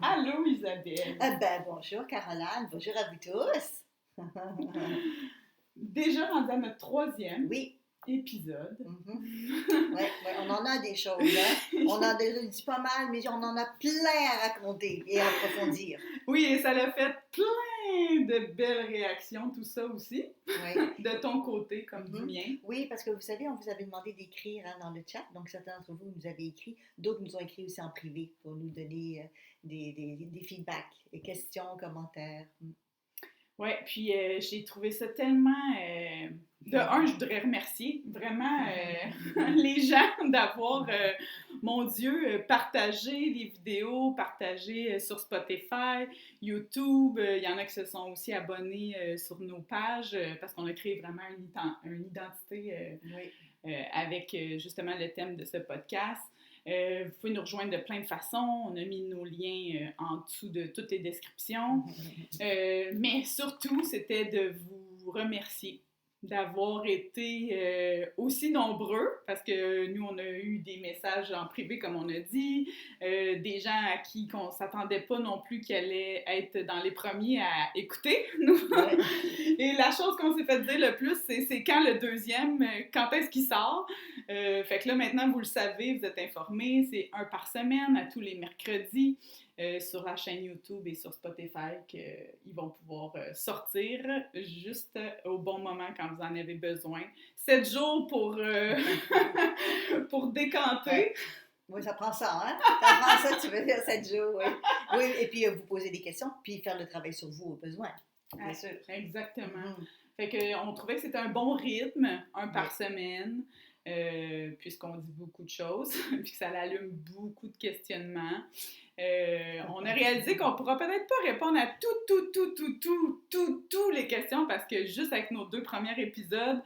Allô Isabelle! Bonjour Caroline, bonjour à vous tous. Déjà rendu à notre troisième Oui. épisode. Ouais, on en a des choses, hein? On en a dit pas mal, mais on en a plein à raconter et à approfondir. Oui, et ça a fait plein de belles réactions, tout ça aussi. Oui. De ton côté comme du mien. Oui, parce que vous savez, on vous avait demandé d'écrire dans le chat, donc certains d'entre vous nous avez écrit, d'autres nous ont écrit aussi en privé pour nous donner des feedbacks, des questions, commentaires. Oui, puis j'ai trouvé ça tellement... de un, je voudrais remercier vraiment les gens d'avoir, mon Dieu, partagé les vidéos, partagé sur Spotify, YouTube. Il y en a qui se sont aussi abonnés sur nos pages parce qu'on a créé vraiment une identité avec justement le thème de ce podcast. Vous pouvez nous rejoindre de plein de façons. On a mis nos liens en dessous de toutes les descriptions. Mais surtout, c'était de vous remercier d'avoir été aussi nombreux, parce que nous, on a eu des messages en privé, comme on a dit, des gens à qui on ne s'attendait pas non plus qu'ils allaient être dans les premiers à écouter. Ouais. Et la chose qu'on s'est fait dire le plus, c'est quand le deuxième, quand est-ce qu'il sort. Fait que là, maintenant, vous le savez, vous êtes informés, c'est un par semaine, à tous les mercredis. Sur la chaîne YouTube et sur Spotify qu'ils vont pouvoir sortir juste au bon moment quand vous en avez besoin. 7 jours pour décanter. Ouais. Oui, ça prend ça, hein? Ça prend ça, tu veux dire, 7 jours, oui. Oui, et puis vous poser des questions, puis faire le travail sur vous au besoin, bien sûr. Exactement. Fait qu'on trouvait que c'était un bon rythme, un par semaine, puisqu'on dit beaucoup de choses, puis que ça allume beaucoup de questionnements. On a réalisé qu'on ne pourra peut-être pas répondre à toutes les questions parce que juste avec nos 2 premiers épisodes,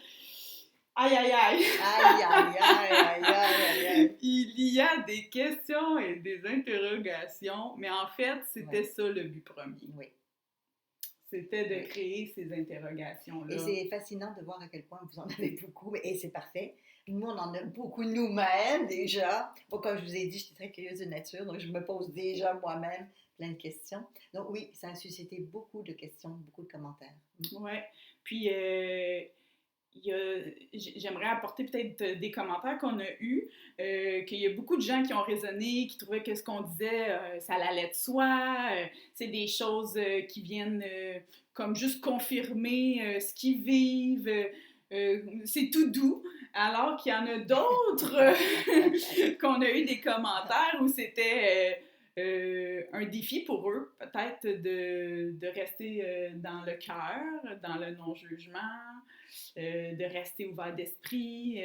aïe, aïe, aïe! Aïe, aïe, aïe, aïe, aïe, aïe. Il y a des questions et des interrogations, mais en fait, c'était ça le but premier. Oui. C'était de créer ces interrogations-là. Et c'est fascinant de voir à quel point vous en avez beaucoup, et c'est parfait. Nous, on en a beaucoup nous-mêmes déjà. Bon, comme je vous ai dit, je suis très curieuse de nature, donc je me pose déjà moi-même plein de questions. Donc oui, ça a suscité beaucoup de questions, beaucoup de commentaires. Oui, puis j'aimerais apporter peut-être des commentaires qu'on a eus, qu'il y a beaucoup de gens qui ont raisonné, qui trouvaient que ce qu'on disait, ça allait de soi, c'est des choses qui viennent comme juste confirmer ce qu'ils vivent, c'est tout doux, alors qu'il y en a d'autres qu'on a eu des commentaires où c'était un défi pour eux, peut-être de rester dans le cœur, dans le non-jugement, de rester ouvert d'esprit,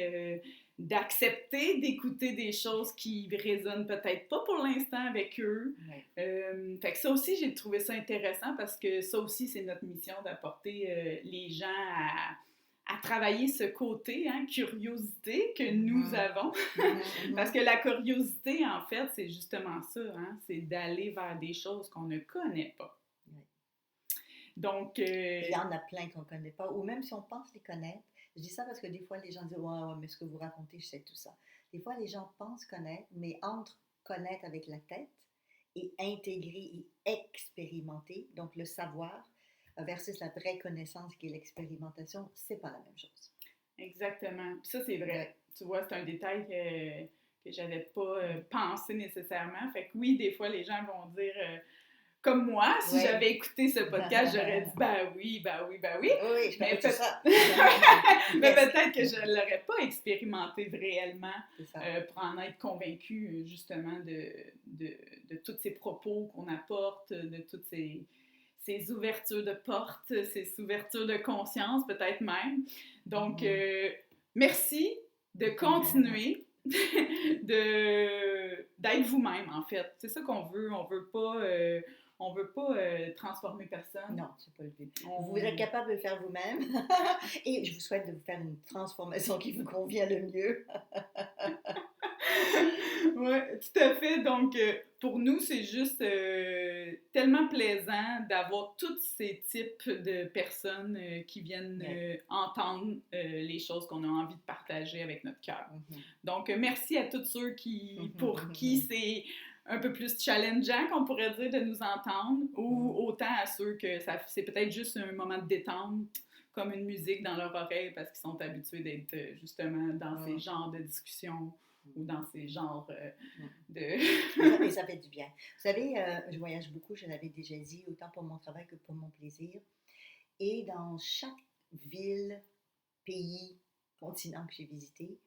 d'accepter d'écouter des choses qui résonnent peut-être pas pour l'instant avec eux. Fait que ça aussi, j'ai trouvé ça intéressant parce que ça aussi, c'est notre mission d'apporter les gens à travailler ce côté, hein, curiosité que nous avons. Parce que la curiosité, en fait, c'est justement ça, hein, c'est d'aller vers des choses qu'on ne connaît pas. Donc, il y en a plein qu'on ne connaît pas, ou même si on pense les connaître. Je dis ça parce que des fois, les gens disent « Ouais, mais ce que vous racontez, je sais tout ça. » Des fois, les gens pensent connaître, mais entre connaître avec la tête et intégrer et expérimenter, donc le savoir, versus la vraie connaissance qui est l'expérimentation, c'est pas la même chose. Exactement. Puis ça, c'est vrai. Tu vois, c'est un détail que j'avais pas pensé nécessairement. Fait que oui, des fois, les gens vont dire... comme moi, si j'avais écouté ce podcast, j'aurais dit ben oui. Oui, je mais tout ça. Mais peut-être que je ne l'aurais pas expérimenté réellement pour en être convaincue justement de tous ces propos qu'on apporte, de toutes ces ouvertures de portes, ces ouvertures de conscience peut-être même. Donc, merci de continuer. D'être vous-même, en fait. C'est ça qu'on veut. On veut pas transformer personne. Non, c'est pas le but. Vous êtes capable de le faire vous-même et je vous souhaite de vous faire une transformation qui vous convient le mieux. Oui, tout à fait. Donc, pour nous, c'est juste tellement plaisant d'avoir tous ces types de personnes qui viennent entendre les choses qu'on a envie de partager avec notre cœur. Donc, merci à tous ceux pour qui c'est un peu plus challengeant, qu'on pourrait dire, de nous entendre, ou autant à ceux que c'est peut-être juste un moment de détente, comme une musique dans leur oreille, parce qu'ils sont habitués d'être justement dans ces genres de discussions ou dans ces genres de... Et ça fait du bien. Vous savez, je voyage beaucoup, je l'avais déjà dit, autant pour mon travail que pour mon plaisir. Et dans chaque ville, pays, continent que j'ai visité,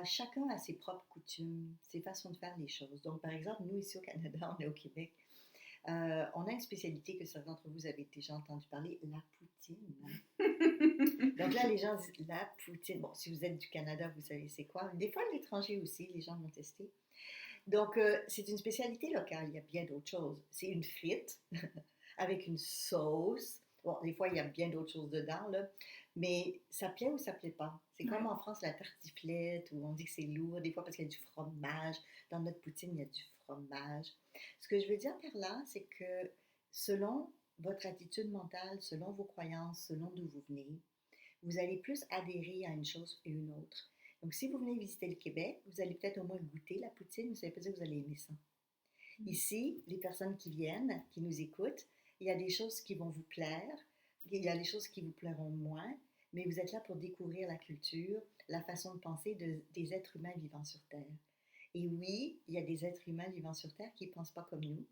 chacun a ses propres coutumes, ses façons de faire les choses. Donc, par exemple, nous, ici au Canada, on est au Québec, on a une spécialité que certains d'entre vous avez déjà entendu parler, la poutine. Donc là, les gens disent la poutine. Bon, si vous êtes du Canada, vous savez c'est quoi. Des fois, à l'étranger aussi, les gens vont tester. Donc, c'est une spécialité locale. Il y a bien d'autres choses. C'est une frite avec une sauce. Bon, des fois, il y a bien d'autres choses dedans, là. Mais ça plaît ou ça plaît pas. C'est comme en France, la tartiflette, où on dit que c'est lourd, des fois parce qu'il y a du fromage. Dans notre poutine, il y a du fromage. Ce que je veux dire par là, c'est que selon votre attitude mentale, selon vos croyances, selon d'où vous venez, vous allez plus adhérer à une chose et une autre. Donc, si vous venez visiter le Québec, vous allez peut-être au moins goûter la poutine, mais ça ne veut pas dire que vous allez aimer ça. Ici, les personnes qui viennent, qui nous écoutent, il y a des choses qui vont vous plaire, il y a des choses qui vous plairont moins, mais vous êtes là pour découvrir la culture, la façon de penser des êtres humains vivant sur Terre. Et oui, il y a des êtres humains vivant sur Terre qui ne pensent pas comme nous,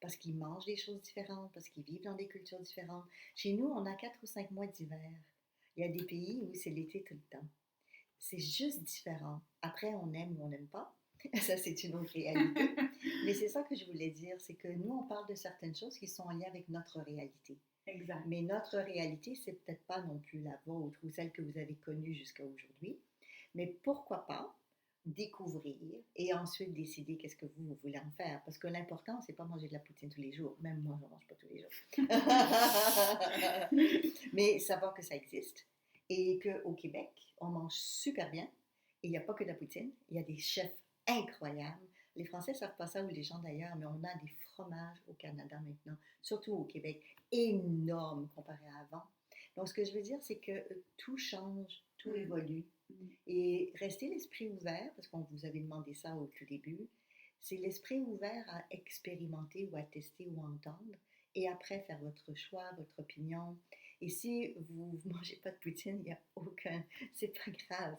parce qu'ils mangent des choses différentes, parce qu'ils vivent dans des cultures différentes. Chez nous, on a 4 ou 5 mois d'hiver. Il y a des pays où c'est l'été tout le temps. C'est juste différent. Après, on aime ou on n'aime pas. Ça, c'est une autre réalité. Mais c'est ça que je voulais dire, c'est que nous, on parle de certaines choses qui sont en lien avec notre réalité. Exact. Mais notre réalité, c'est peut-être pas non plus la vôtre ou celle que vous avez connue jusqu'à aujourd'hui. Mais pourquoi pas découvrir et ensuite décider qu'est-ce que vous voulez en faire. Parce que l'important, c'est pas manger de la poutine tous les jours. Même moi, je ne mange pas tous les jours. Mais savoir que ça existe et qu'au Québec, on mange super bien. Et il n'y a pas que de la poutine. Il y a des chefs incroyables. Les Français ne savent pas ça, ou les gens d'ailleurs, mais on a des fromages au Canada maintenant, surtout au Québec, énormes comparé à avant. Donc, ce que je veux dire, c'est que tout change, tout évolue. Et rester l'esprit ouvert, parce qu'on vous avait demandé ça au tout début, c'est l'esprit ouvert à expérimenter ou à tester ou à entendre, et après faire votre choix, votre opinion. Et si vous ne mangez pas de poutine, il n'y a aucun... C'est pas grave.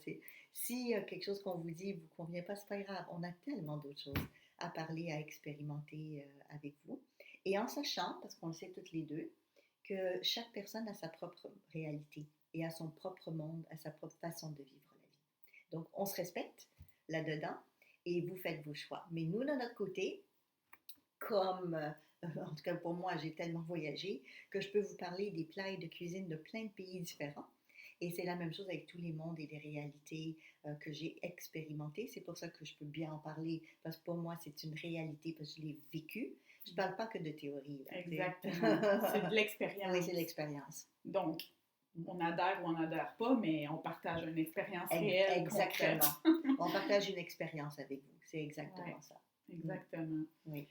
Si quelque chose qu'on vous dit ne vous convient pas, c'est pas grave. On a tellement d'autres choses à parler, à expérimenter avec vous. Et en sachant, parce qu'on le sait toutes les deux, que chaque personne a sa propre réalité et a son propre monde, a sa propre façon de vivre la vie. Donc, on se respecte là-dedans et vous faites vos choix. Mais nous, de notre côté, comme, en tout cas pour moi, j'ai tellement voyagé que je peux vous parler des plats et de cuisine de plein de pays différents. Et c'est la même chose avec tous les mondes et les réalités que j'ai expérimentées. C'est pour ça que je peux bien en parler, parce que pour moi, c'est une réalité, parce que je l'ai vécu. Je ne parle pas que de théorie. Là, exactement. C'est de l'expérience. Oui, c'est de l'expérience. Donc, on adhère ou on n'adhère pas, mais on partage une expérience réelle. Exactement. On partage une expérience avec vous. C'est exactement ça. Exactement. Oui.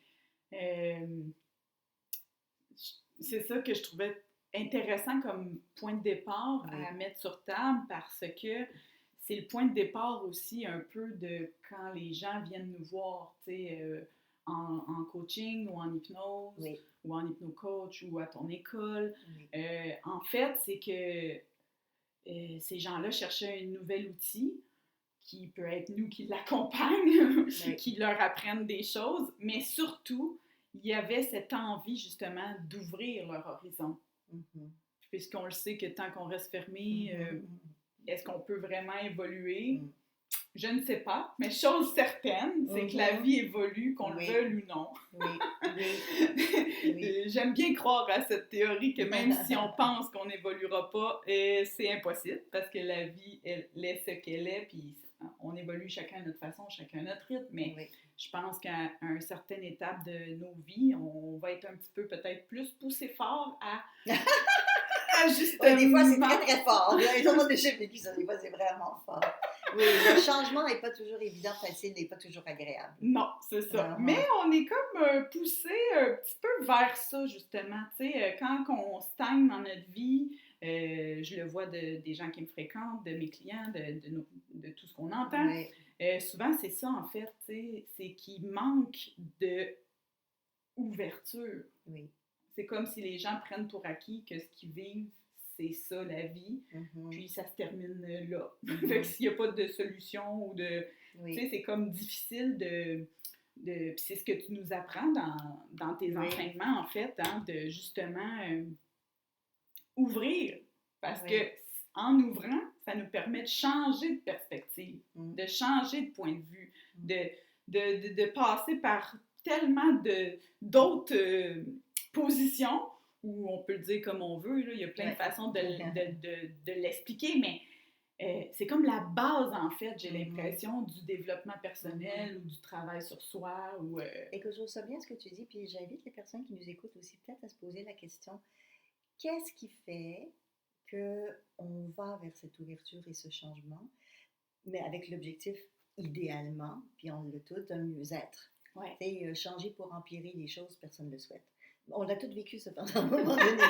C'est ça que je trouvais intéressant comme point de départ à mettre sur table, parce que c'est le point de départ aussi un peu de quand les gens viennent nous voir, tu sais, en coaching ou en hypnose ou en hypnocoach ou à ton école. En fait, c'est que ces gens-là cherchaient un nouvel outil qui peut être nous qui l'accompagnent, qui leur apprennent des choses, mais surtout, il y avait cette envie justement d'ouvrir leur horizon. Puisqu'on le sait que tant qu'on reste fermé, est-ce qu'on peut vraiment évoluer? Je ne sais pas, mais chose certaine, c'est que la vie évolue, qu'on le veuille ou non. J'aime bien croire à cette théorie que même si on pense qu'on n'évoluera pas, c'est impossible, parce que la vie, elle est ce qu'elle est, puis on évolue chacun à notre façon, chacun à notre rythme, mais je pense qu'à une certaine étape de nos vies, on va être un petit peu peut-être plus poussé fort à justement... des fois, c'est très, très fort. Ils ont déjà vécu ça, des fois, c'est vraiment fort. Oui, le changement n'est pas toujours évident, facile, n'est pas toujours agréable. Non, c'est ça. Mais on est comme poussé un petit peu vers ça, justement. Tu sais, quand on stagne dans notre vie, je le vois des gens qui me fréquentent, de mes clients, de tout ce qu'on entend. Oui, Souvent, c'est ça, en fait, tu sais, c'est qu'il manque de ouverture. oui. C'est comme si les gens prennent pour acquis que ce qu'ils vivent, c'est ça la vie, puis ça se termine là. Fait que s'il n'y a pas de solution ou de... Tu sais, c'est comme difficile puis c'est ce que tu nous apprends dans tes enseignements, en fait, hein, de justement ouvrir. Parce que en ouvrant, ça nous permet de changer de perspective, de changer de point de vue, de passer par tellement d'autres positions où on peut le dire comme on veut. Là. Il y a plein de façons de l'expliquer, mais c'est comme la base, en fait, j'ai l'impression, du développement personnel ou du travail sur soi. Et que je trouve ça bien ce que tu dis, puis j'invite les personnes qui nous écoutent aussi peut-être à se poser la question, qu'est-ce qui fait qu'on va vers cette ouverture et ce changement, mais avec l'objectif, idéalement, puis on le tout, d'un mieux-être. Ouais. Tu sais, changer pour empirer les choses, personne ne le souhaite. On a tous vécu ça pendant un moment donné.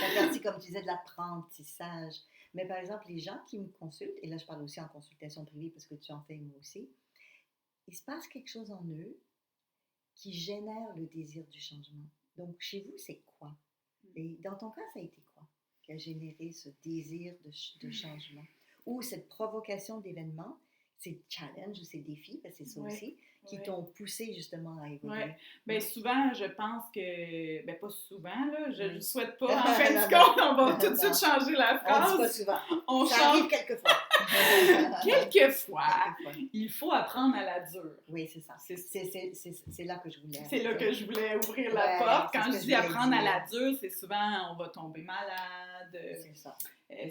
La partie, comme tu disais, de l'apprentissage. Mais par exemple, les gens qui me consultent, et là je parle aussi en consultation privée parce que tu en fais moi aussi, il se passe quelque chose en eux qui génère le désir du changement. Donc chez vous, c'est quoi? Et dans ton cas, ça a été quoi qui a généré ce désir de changement? Ou cette provocation d'événements, ces challenges ou ces défis, parce que c'est ça aussi, qui t'ont poussé justement à évoluer. Oui. Bien, souvent, je pense que... Bien, pas souvent, là. Je ne souhaite pas. En fait, du compte, on va tout de suite changer la phrase. On dit pas souvent. On ça change... arrive quelquefois. Quelquefois, il faut apprendre à la dure. Oui, c'est ça. C'est là que je voulais. C'est là que je voulais ouvrir la porte. Quand je dis apprendre à la dure, c'est souvent on va tomber malade. C'est ça.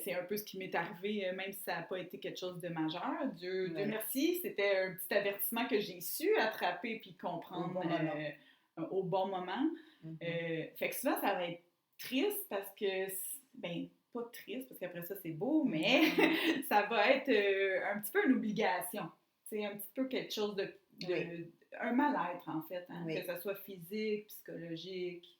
C'est un peu ce qui m'est arrivé, même si ça n'a pas été quelque chose de majeur. Dieu merci, c'était un petit avertissement que j'ai su attraper puis comprendre au bon moment. Fait que souvent, ça va être triste parce que, ben, pas triste parce qu'après ça, c'est beau, mais ça va être un petit peu une obligation. C'est un petit peu quelque chose un mal-être, en fait, hein, que ce soit physique, psychologique.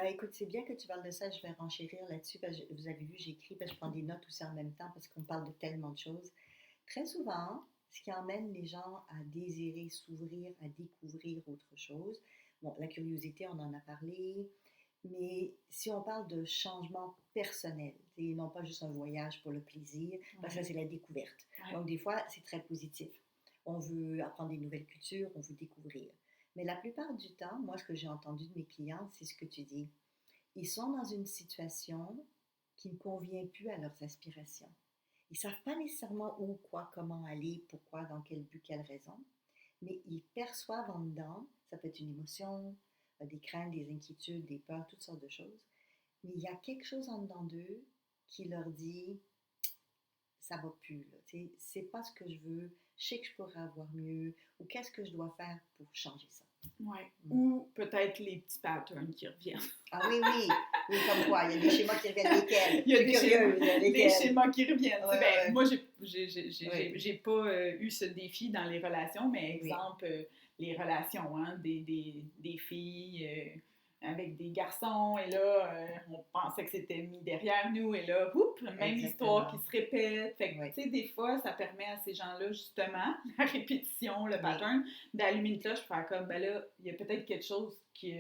Écoute, c'est bien que tu parles de ça, je vais renchérir là-dessus, parce que vous avez vu, j'écris, parce que je prends des notes aussi en même temps, parce qu'on parle de tellement de choses. Très souvent, ce qui emmène les gens à désirer s'ouvrir, à découvrir autre chose, bon, la curiosité, on en a parlé, mais si on parle de changement personnel, et non pas juste un voyage pour le plaisir, parce que c'est la découverte. Donc des fois, c'est très positif. On veut apprendre des nouvelles cultures, on veut découvrir. Mais la plupart du temps, moi, ce que j'ai entendu de mes clients, c'est ce que tu dis. Ils sont dans une situation qui ne convient plus à leurs aspirations. Ils ne savent pas nécessairement où, quoi, comment aller, pourquoi, dans quel but, quelle raison, mais ils perçoivent en dedans, ça peut être une émotion, des craintes, des inquiétudes, des peurs, toutes sortes de choses, mais il y a quelque chose en dedans d'eux qui leur dit ça va plus, là, c'est pas ce que je veux, je sais que je pourrais avoir mieux, ou qu'est-ce que je dois faire pour changer ça. Oui. Ou peut-être les petits patterns qui reviennent. Ah oui, comme quoi, il y a des schémas qui reviennent, lesquels? Il y a des schémas qui reviennent. Moi, j'ai pas eu ce défi dans les relations, mais exemple, les relations, hein, des filles avec des garçons, et là, on pensait que c'était mis derrière nous, et là, même histoire qui se répète. Fait que, tu sais, des fois, ça permet à ces gens-là, justement, la répétition, le pattern, d'allumer une cloche pour faire comme, ben là, il y a peut-être quelque chose qui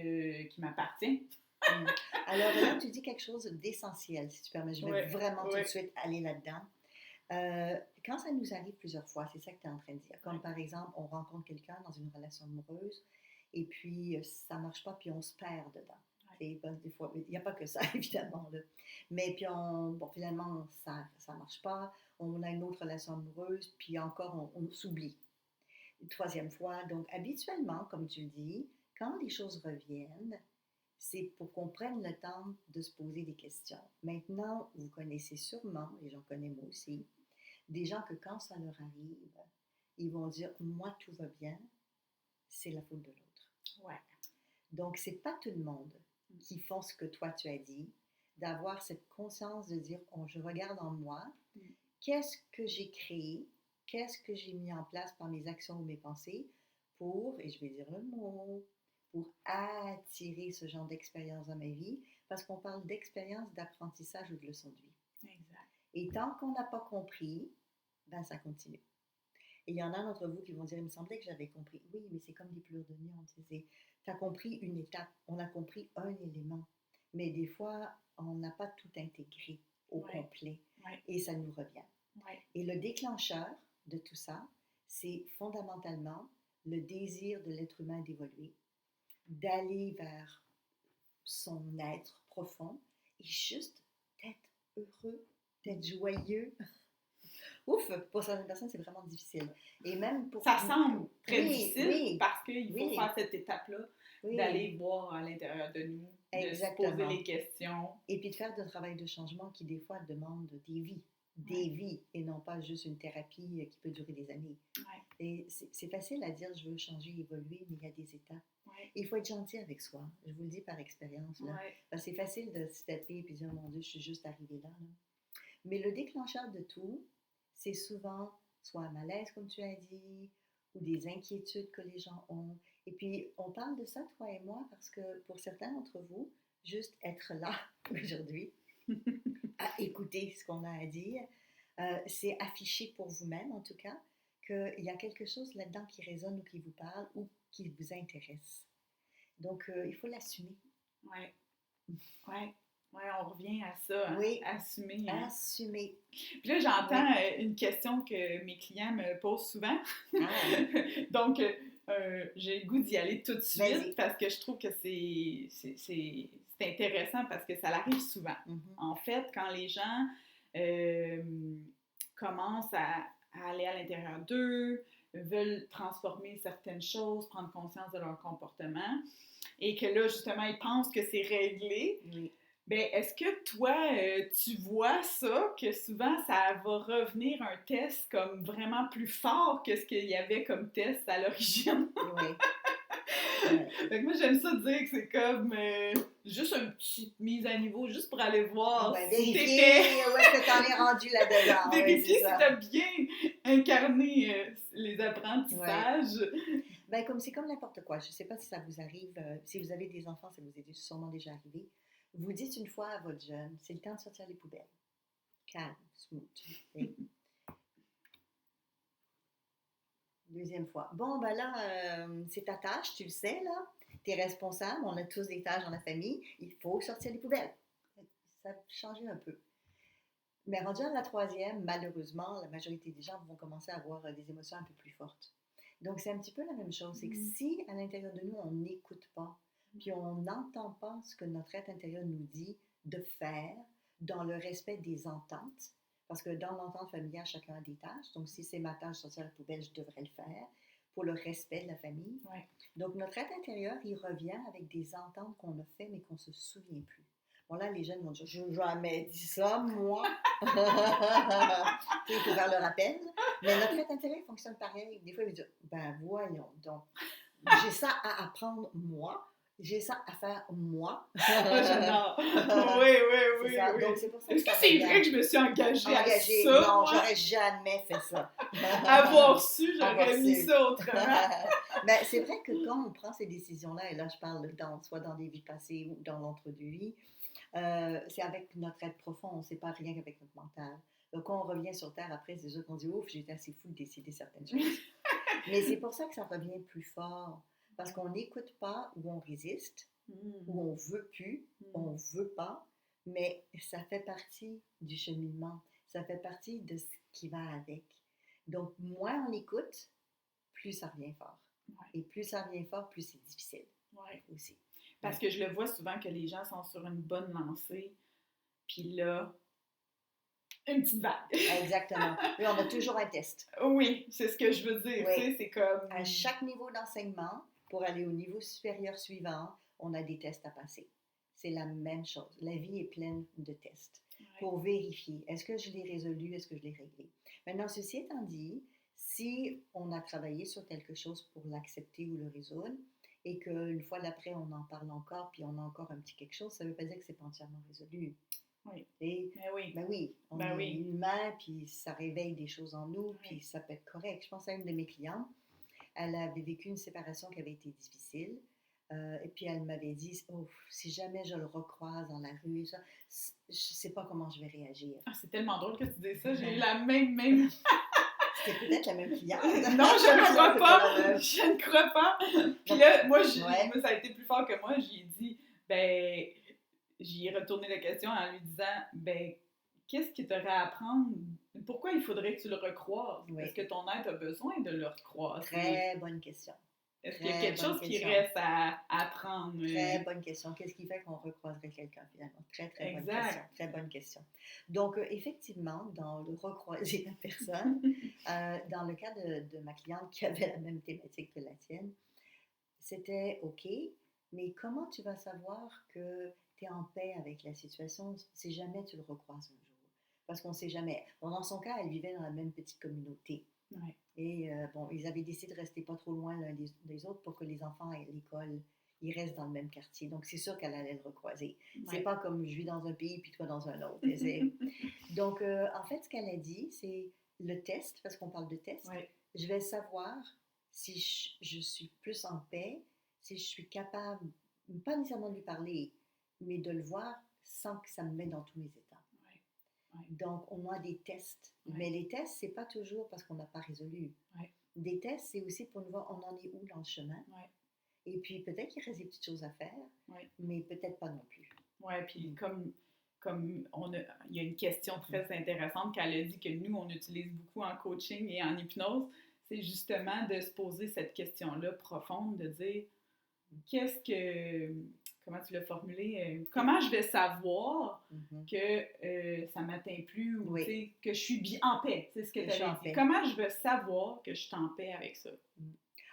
m'appartient. Alors là, tu dis quelque chose d'essentiel, si tu permets. Je vais vraiment tout de suite aller là-dedans. Quand ça nous arrive plusieurs fois, c'est ça que tu es en train de dire. Comme par exemple, on rencontre quelqu'un dans une relation amoureuse, et puis ça ne marche pas, puis on se perd dedans. Des fois, il n'y a pas que ça, évidemment. Là. Mais puis, finalement, ça ne marche pas. On a une autre relation amoureuse, puis encore, on s'oublie. Une troisième fois. Donc, habituellement, comme tu le dis, quand les choses reviennent, c'est pour qu'on prenne le temps de se poser des questions. Maintenant, vous connaissez sûrement, et j'en connais moi aussi, des gens que quand ça leur arrive, ils vont dire « moi, tout va bien, c'est la faute de l'autre ». Ouais. Donc, c'est pas tout le monde qui font ce que toi tu as dit, d'avoir cette conscience de dire je regarde en moi qu'est-ce que j'ai créé, qu'est-ce que j'ai mis en place par mes actions ou mes pensées pour, et je vais dire le mot, pour attirer ce genre d'expérience dans ma vie, parce qu'on parle d'expérience, d'apprentissage ou de leçon de vie. Exact. Et tant qu'on n'a pas compris, ben ça continue. Et il y en a d'entre vous qui vont dire, il me semblait que j'avais compris. Oui, mais c'est comme des pleurs de néant. Tu as compris une étape, on a compris un élément. Mais des fois, on n'a pas tout intégré au complet. Ouais. Et ça nous revient. Ouais. Et le déclencheur de tout ça, c'est fondamentalement le désir de l'être humain d'évoluer, d'aller vers son être profond et juste d'être heureux, d'être joyeux. Ouf, pour certaines personnes, c'est vraiment difficile. Et même pour... Ça semble très difficile parce qu'il faut faire cette étape-là, d'aller voir à l'intérieur de nous, de se poser les questions. Et puis de faire un travail de changement qui, des fois, demande des vies. Des vies, et non pas juste une thérapie qui peut durer des années. Et c'est facile à dire, je veux changer, évoluer, mais il y a des étapes. Il faut être gentil avec soi, je vous le dis par expérience. C'est facile de se taper et de dire, mon Dieu, je suis juste arrivée là. Mais le déclencheur de tout, c'est souvent soit un malaise, comme tu as dit, ou des inquiétudes que les gens ont. Et puis, on parle de ça, toi et moi, parce que pour certains d'entre vous, juste être là aujourd'hui, à écouter ce qu'on a à dire, c'est afficher pour vous-même, en tout cas, qu'il y a quelque chose là-dedans qui résonne ou qui vous parle ou qui vous intéresse. Donc, il faut l'assumer. Oui, on revient à ça, hein? Assumer. Hein? Assumer. Puis là, j'entends une question que mes clients me posent souvent. Donc, j'ai le goût d'y aller tout de suite parce que je trouve que c'est intéressant parce que ça arrive souvent. En fait, quand les gens commencent à aller à l'intérieur d'eux, veulent transformer certaines choses, prendre conscience de leur comportement, et que là, justement, ils pensent que c'est réglé, ben, est-ce que toi, tu vois ça, que souvent, ça va revenir un test comme vraiment plus fort que ce qu'il y avait comme test à l'origine? Fait que moi, j'aime ça dire que c'est comme juste une petite mise à niveau, juste pour aller voir si vérifier où est-ce que t'en es rendu là-dedans. Vérifier si t'as bien incarné les apprentissages. C'est comme n'importe quoi. Je ne sais pas si ça vous arrive, si vous avez des enfants, ça vous est sûrement déjà arrivé. Vous dites une fois à votre jeune, c'est le temps de sortir les poubelles. Calme, smooth. Deuxième fois. Bon, ben là, c'est ta tâche, tu le sais, là. Tu es responsable, on a tous des tâches dans la famille. Il faut sortir les poubelles. Ça a changé un peu. Mais rendu à la troisième, malheureusement, la majorité des gens vont commencer à avoir des émotions un peu plus fortes. Donc, c'est un petit peu la même chose. C'est que si, à l'intérieur de nous, on n'écoute pas, puis on n'entend pas ce que notre être intérieur nous dit de faire dans le respect des ententes, parce que dans l'entente familiale, chacun a des tâches. Donc, si c'est ma tâche de sortir la poubelle, je devrais le faire pour le respect de la famille. Donc, notre être intérieur, il revient avec des ententes qu'on a fait, mais qu'on ne se souvient plus. Bon, là, les jeunes vont dire, je n'ai jamais dit ça, moi. Il faut faire le rappel. Mais notre être intérieur fonctionne pareil. Des fois, il veut dire, ben voyons donc, j'ai ça à apprendre, moi. J'ai ça à faire, moi. J'adore. Oui. Donc, c'est pour ça Est-ce que c'est vrai que je me suis engagée à ça? Non, j'aurais jamais fait ça. Avoir su, j'aurais mis ça autrement. Mais c'est vrai que quand on prend ces décisions-là, et là, je parle soit dans des vies passées ou dans l'entre-deux-vies, c'est avec notre être profond, on ne sait pas rien qu'avec notre mental. Donc, quand on revient sur Terre après, c'est sûr qu'on dit, ouf, j'étais assez fou de décider certaines choses. Mais c'est pour ça que ça revient plus fort. Parce qu'on n'écoute pas ou on résiste, ou on veut plus, on veut pas, mais ça fait partie du cheminement. Ça fait partie de ce qui va avec. Donc, moins on écoute, plus ça revient fort. Et plus ça revient fort, plus c'est difficile aussi. Parce que je le vois souvent que les gens sont sur une bonne lancée, puis là, une petite vague. Exactement. Oui, on a toujours un test. Oui, c'est ce que je veux dire. C'est comme... À chaque niveau d'enseignement, pour aller au niveau supérieur suivant, on a des tests à passer. C'est la même chose. La vie est pleine de tests pour vérifier, est-ce que je l'ai résolu, est-ce que je l'ai réglé. Maintenant, ceci étant dit, si on a travaillé sur quelque chose pour l'accepter ou le résoudre, et qu'une fois d'après, on en parle encore, puis on a encore un petit quelque chose, ça ne veut pas dire que c'est pas entièrement résolu. Oui. Et, Ben oui. ben oui, on Ben est oui. humain, puis ça réveille des choses en nous, puis Oui. ça peut être correct. Je pense à une de mes clientes, elle avait vécu une séparation qui avait été difficile. Et puis elle m'avait dit, oh, si jamais je le recroise dans la rue, ça, je ne sais pas comment je vais réagir. Ah, c'est tellement drôle que tu dises ça. J'ai eu la même. C'était peut-être la même cliente. Non, je ne crois C'est pas. la même. Je ne crois pas. Puis Donc, là, moi, ouais. moi, ça a été plus fort que moi. J'ai dit, ben, j'y ai retourné la question en lui disant, ben, qu'est-ce qui t'aurait à apprendre? Pourquoi il faudrait que tu le recroises? Oui. Est-ce que ton être a besoin de le recroiser? Très bonne question. Est-ce qu'il y a Très quelque bonne chose qui question. reste à apprendre? Très bonne question. Qu'est-ce qui fait qu'on recroiserait quelqu'un finalement? Très, très bonne question. Exact. Très bonne question. Donc, effectivement, dans le recroiser la personne, dans le cas de ma cliente qui avait la même thématique que la tienne, c'était OK, mais comment tu vas savoir que tu es en paix avec la situation si jamais tu le recroises un jour? Parce qu'on ne sait jamais. Bon, dans son cas, elle vivait dans la même petite communauté. Ouais. Et bon, ils avaient décidé de rester pas trop loin l'un des autres pour que les enfants aient l'école, ils restent dans le même quartier. Donc, c'est sûr qu'elle allait le recroiser. C'est Ouais. pas comme je vis dans un pays puis toi dans un autre. Donc, en fait, ce qu'elle a dit, c'est le test, parce qu'on parle de test. Ouais. Je vais savoir si je suis plus en paix, si je suis capable, pas nécessairement de lui parler, mais de le voir sans que ça me mette dans tous mes états. Ouais. Donc, on a des tests. Ouais. Mais les tests, c'est pas toujours parce qu'on n'a pas résolu. Ouais. Des tests, c'est aussi pour nous voir on en est où dans le chemin. Ouais. Et puis, peut-être qu'il reste des petites choses à faire, Ouais. mais peut-être pas non plus. Ouais, puis comme il y a une question très intéressante qu'elle a dit que nous, on utilise beaucoup en coaching et en hypnose, c'est justement de se poser cette question-là profonde, de dire comment tu l'as formulé, comment je vais savoir que ça m'atteint plus ou que je suis en paix, c'est ce que tu avais dit. Comment je vais savoir que je suis en paix avec ça?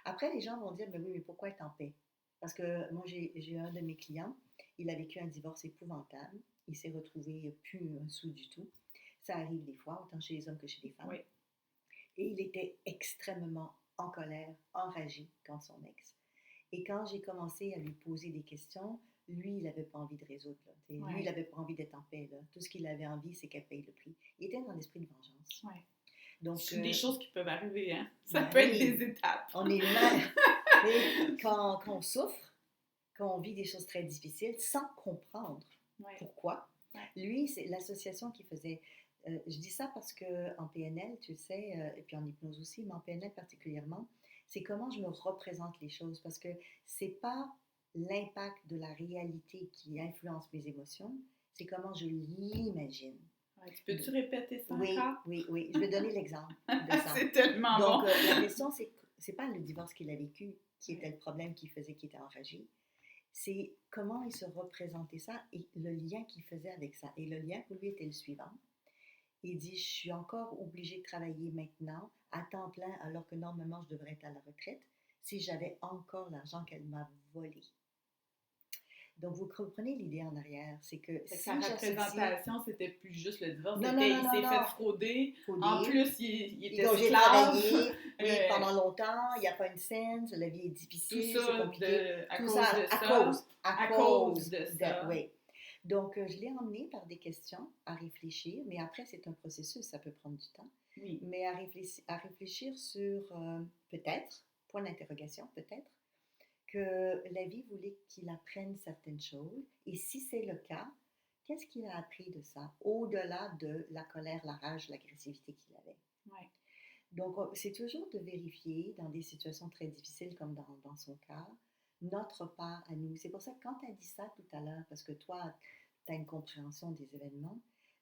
Après, les gens vont dire, mais oui, mais pourquoi être en paix? Parce que moi, j'ai un de mes clients, il a vécu un divorce épouvantable, il s'est retrouvé plus un sou du tout. Ça arrive des fois, autant chez les hommes que chez les femmes. Oui. Et il était extrêmement en colère, enragé contre son ex. Et quand j'ai commencé à lui poser des questions, lui, il n'avait pas envie de résoudre. Lui, il n'avait pas envie d'être en paix. Là. Tout ce qu'il avait envie, c'est qu'elle paye le prix. Il était dans l'esprit de vengeance. Ouais. Donc, c'est des choses qui peuvent arriver, hein? Ça peut être des étapes. On est humain. Et quand on souffre, quand on vit des choses très difficiles, sans comprendre pourquoi, lui, c'est l'association qui faisait... je dis ça parce qu'en PNL, tu sais, et puis en hypnose aussi, mais en PNL particulièrement, c'est comment je me représente les choses, parce que c'est pas l'impact de la réalité qui influence mes émotions, c'est comment je l'imagine. Tu peux-tu répéter ça encore? Oui. Je vais donner l'exemple de ça. C'est tellement bon. Donc, bon. la question, c'est pas le divorce qu'il a vécu qui était le problème qui faisait qu'il était enragé. C'est comment il se représentait ça et le lien qu'il faisait avec ça. Et le lien pour lui était le suivant. Il dit, je suis encore obligée de travailler maintenant à temps plein alors que normalement je devrais être à la retraite si j'avais encore l'argent qu'elle m'a volé. Donc, vous comprenez l'idée en arrière, c'est que si sa représentation, c'était plus juste le divorce, il s'est fait frauder. En plus, il était donc, esclave. J'ai travaillé pendant longtemps, il n'y a pas une scène, la vie est difficile, c'est compliqué. À cause de ça. Oui. Donc, je l'ai emmené par des questions à réfléchir, mais après, c'est un processus, ça peut prendre du temps. Oui. Mais à réfléchir sur peut-être, point d'interrogation, peut-être, que la vie voulait qu'il apprenne certaines choses. Et si c'est le cas, qu'est-ce qu'il a appris de ça, au-delà de la colère, la rage, l'agressivité qu'il avait? Ouais. Donc, c'est toujours de vérifier dans des situations très difficiles comme dans son cas, notre part à nous. C'est pour ça que quand tu as dit ça tout à l'heure, parce que toi, tu as une compréhension des événements,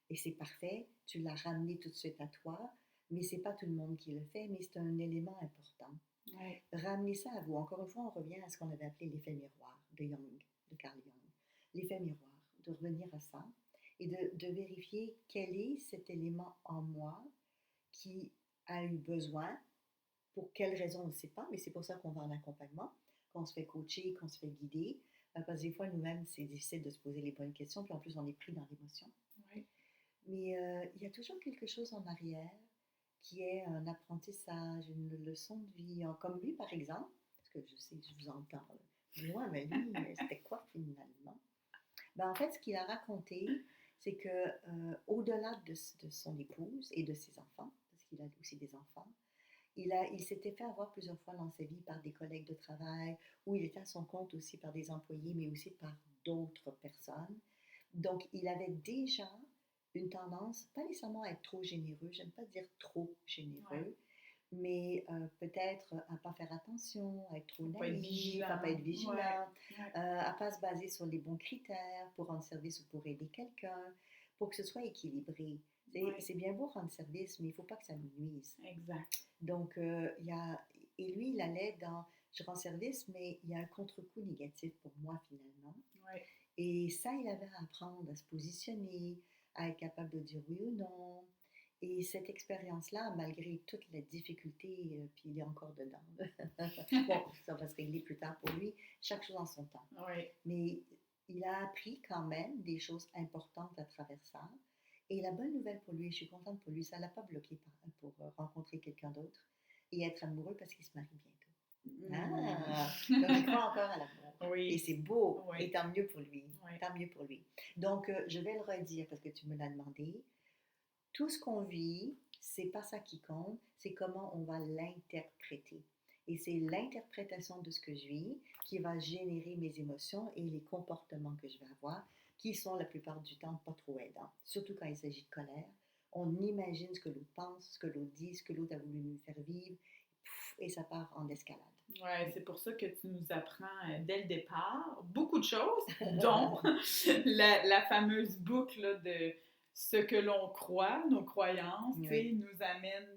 et c'est parfait, tu l'as ramené tout de suite à toi, mais c'est pas tout le monde qui le fait, mais c'est un élément important. Ouais. Ramener ça à vous. Encore une fois, on revient à ce qu'on avait appelé l'effet miroir de Carl Jung. L'effet miroir, de revenir à ça et de vérifier quel est cet élément en moi qui a eu besoin, pour quelle raison on ne sait pas, mais c'est pour ça qu'on va en accompagnement, qu'on se fait coacher, qu'on se fait guider, parce que des fois, nous-mêmes, c'est difficile de se poser les bonnes questions, puis en plus, on est pris dans l'émotion. Ouais. Mais il y a toujours quelque chose en arrière qui est un apprentissage, une leçon de vie, comme lui par exemple, parce que je sais, je vous entends loin, mais lui, c'était quoi finalement? Ben, en fait, ce qu'il a raconté, c'est que au-delà de son épouse et de ses enfants, parce qu'il a aussi des enfants, il s'était fait avoir plusieurs fois dans sa vie par des collègues de travail, ou il était à son compte aussi par des employés, mais aussi par d'autres personnes. Donc, il avait déjà une tendance, pas nécessairement à être trop généreux, j'aime pas dire trop Ouais. généreux, mais peut-être à pas faire attention, à être trop Faut pas être naïf, à vigilant. pas être Ouais. vigilant, Ouais. à pas se baser sur les bons critères pour rendre service ou pour aider quelqu'un, pour que ce soit équilibré. Ouais. C'est bien beau rendre service, mais il ne faut pas que ça nous nuise. Exact. Donc, et lui, il allait dans, je rends service, mais il y a un contre-coup négatif pour moi finalement. Ouais. Et ça, il avait à apprendre à se positionner, à être capable de dire oui ou non. Et cette expérience-là, malgré toute la difficulté, puis il est encore dedans. Bon, ça va se régler plus tard pour lui, chaque chose en son temps. Ouais. Mais il a appris quand même des choses importantes à travers ça. Et la bonne nouvelle pour lui, je suis contente pour lui, ça ne l'a pas bloqué pour rencontrer quelqu'un d'autre et être amoureux parce qu'il se marie bientôt. Ah, donc il croit encore à l'amour. Et Oui. c'est beau, Oui. et tant mieux pour lui. Oui. Tant mieux pour lui. Donc, je vais le redire parce que tu me l'as demandé. Tout ce qu'on vit, c'est pas ça qui compte, c'est comment on va l'interpréter. Et c'est l'interprétation de ce que je vis qui va générer mes émotions et les comportements que je vais avoir, qui sont la plupart du temps pas trop aidants. Surtout quand il s'agit de colère. On imagine ce que l'autre pense, ce que l'autre dit, ce que l'autre a voulu nous faire vivre, et ça part en escalade. Ouais, c'est pour ça que tu nous apprends dès le départ beaucoup de choses, dont la fameuse boucle là, de ce que l'on croit, nos croyances, tu sais, Oui. nous amènent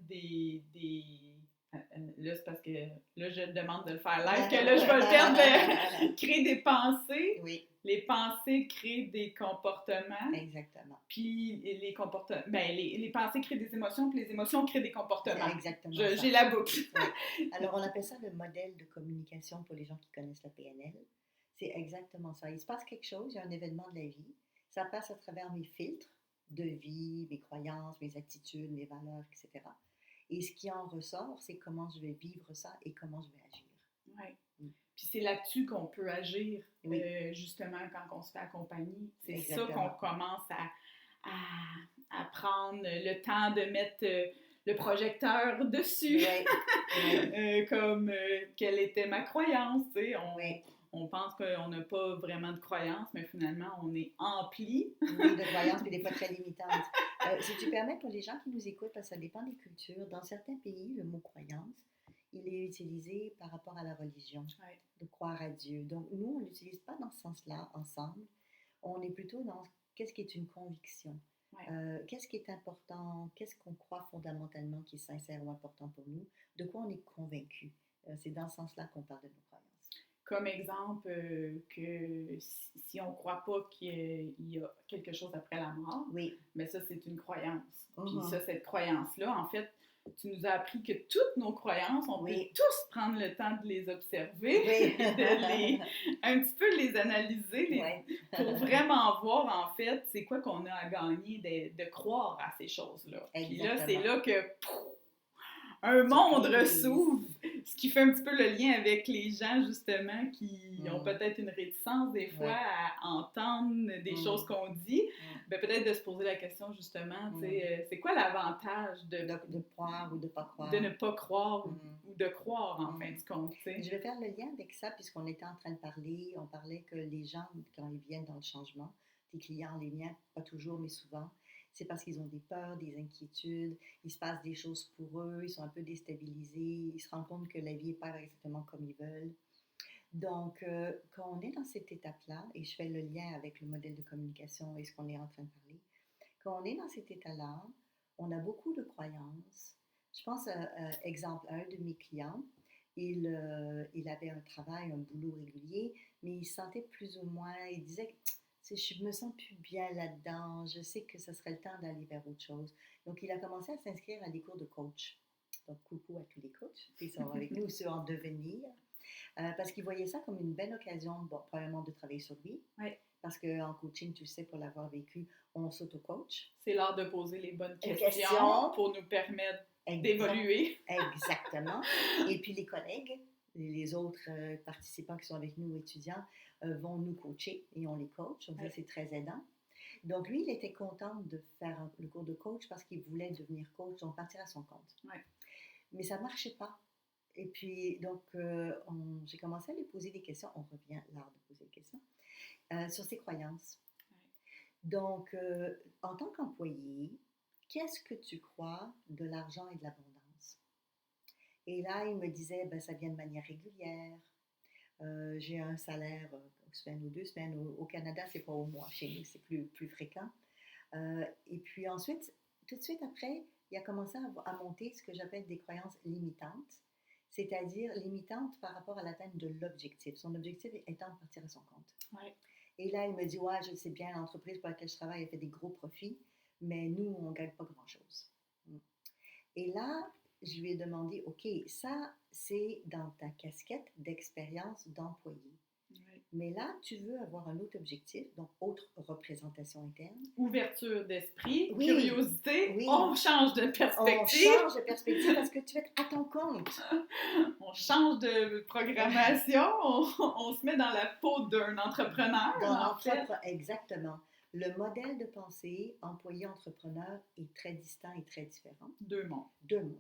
là, c'est parce que là, je te demande de le faire live, que là, je vais le perdre, de créer des pensées. Oui, Les pensées créent des comportements, exactement. puis les comportements, ben, les pensées créent des émotions, puis les émotions créent des C'est comportements. exactement ça. J'ai la boucle. Oui. Alors, on appelle ça le modèle de communication pour les gens qui connaissent la PNL. C'est exactement ça. Il se passe quelque chose, il y a un événement de la vie. Ça passe à travers mes filtres de vie, mes croyances, mes attitudes, mes valeurs, etc. Et ce qui en ressort, c'est comment je vais vivre ça et comment je vais agir. Ouais. Mm. Puis c'est là-dessus qu'on peut agir, Oui, justement, quand on se fait accompagner. C'est ça qu'on exactement. commence à prendre le temps de mettre le projecteur dessus, Oui, oui, comme quelle était ma croyance. Tu sais. oui. On pense qu'on n'a pas vraiment de croyance, mais finalement, on est empli. Oui, de croyances, puis des fois très limitantes. Si tu permets, pour les gens qui nous écoutent, parce que ça dépend des cultures, dans certains pays, le mot croyance, il est utilisé par rapport à la religion, Ouais. de croire à Dieu. Donc, nous, on ne l'utilise pas dans ce sens-là, ensemble. On est plutôt dans qu'est-ce qui est une conviction. Ouais. Qu'est-ce qui est important, qu'est-ce qu'on croit fondamentalement qui est sincère ou important pour nous, de quoi on est convaincu. C'est dans ce sens-là qu'on parle de nos croyances. Comme exemple, que si on ne croit pas qu'il y a quelque chose après la mort, Oui. mais ça, c'est une croyance. Puis Mhm. ça, cette croyance-là, en fait, tu nous as appris que toutes nos croyances, on Oui. peut tous prendre le temps de les observer, Oui. un petit peu les analyser, Oui. pour vraiment voir, en fait, c'est quoi qu'on a à gagner de croire à ces choses-là. Puis là, c'est là que un monde s'ouvre, ce qui fait un petit peu le lien avec les gens, justement, qui ont peut-être une réticence, des fois, à entendre des choses qu'on dit. Ben, peut-être de se poser la question, justement, c'est quoi l'avantage de croire ou de ne pas croire? De ne pas croire ou de croire, en fin de compte. T'sais. Je vais faire le lien avec ça, puisqu'on était en train de parler, on parlait que les gens, quand ils viennent dans le changement, tes clients, les miens, pas toujours, mais souvent, c'est parce qu'ils ont des peurs, des inquiétudes, il se passe des choses pour eux, ils sont un peu déstabilisés, ils se rendent compte que la vie n'est pas exactement comme ils veulent. Donc, quand on est dans cette étape-là, et je fais le lien avec le modèle de communication et ce qu'on est en train de parler, quand on est dans cet état-là, on a beaucoup de croyances. Je pense, exemple, à un de mes clients, il avait un travail, un boulot régulier, mais il se sentait plus ou moins, il disait je me sens plus bien là-dedans, je sais que ce serait le temps d'aller vers autre chose. Donc, il a commencé à s'inscrire à des cours de coach. Donc, coucou à tous les coachs qui sont avec nous, ceux en devenir, parce qu'il voyait ça comme une belle occasion, bon, premièrement, de travailler sur lui. Oui. Parce qu'en coaching, tu sais, pour l'avoir vécu, on s'auto-coach. C'est l'art de poser les bonnes questions pour nous permettre d'évoluer. Exactement. Et puis les collègues, les autres participants qui sont avec nous, étudiants, vont nous coacher et on les coach. Donc ça, c'est très aidant. Donc, lui, il était content de faire le cours de coach parce qu'il voulait devenir coach, donc partir à son compte. Ouais. Mais ça ne marchait pas. Et puis, donc, j'ai commencé à lui poser des questions. On revient à l'art de poser des questions sur ses croyances. Ouais. Donc, en tant qu'employé, qu'est-ce que tu crois de l'argent et de l'abondance? Et là, il me disait, ben, ça vient de manière régulière. J'ai un salaire une semaine ou 2 semaines. Au Canada, c'est pas au mois. Chez nous, c'est plus fréquent. Et puis ensuite, tout de suite après, il a commencé à monter ce que j'appelle des croyances limitantes, c'est-à-dire limitantes par rapport à l'atteinte de l'objectif. Son objectif étant de partir à son compte. Ouais. Et là, il me dit, ouais, je sais bien, l'entreprise pour laquelle je travaille a fait des gros profits, mais nous, on ne gagne pas grand-chose. Et là, je lui ai demandé, OK, ça, c'est dans ta casquette d'expérience d'employé. Ouais. Mais là, tu veux avoir un autre objectif, donc autre représentation interne. Ouverture d'esprit, Oui, curiosité, oui. on change de On perspective. change de perspective parce que tu vas être à ton compte. On change de programmation, on se met dans la peau d'un entrepreneur. Exactement. Le modèle de pensée employé-entrepreneur est très distinct et très différent. Deux mondes. Deux mondes.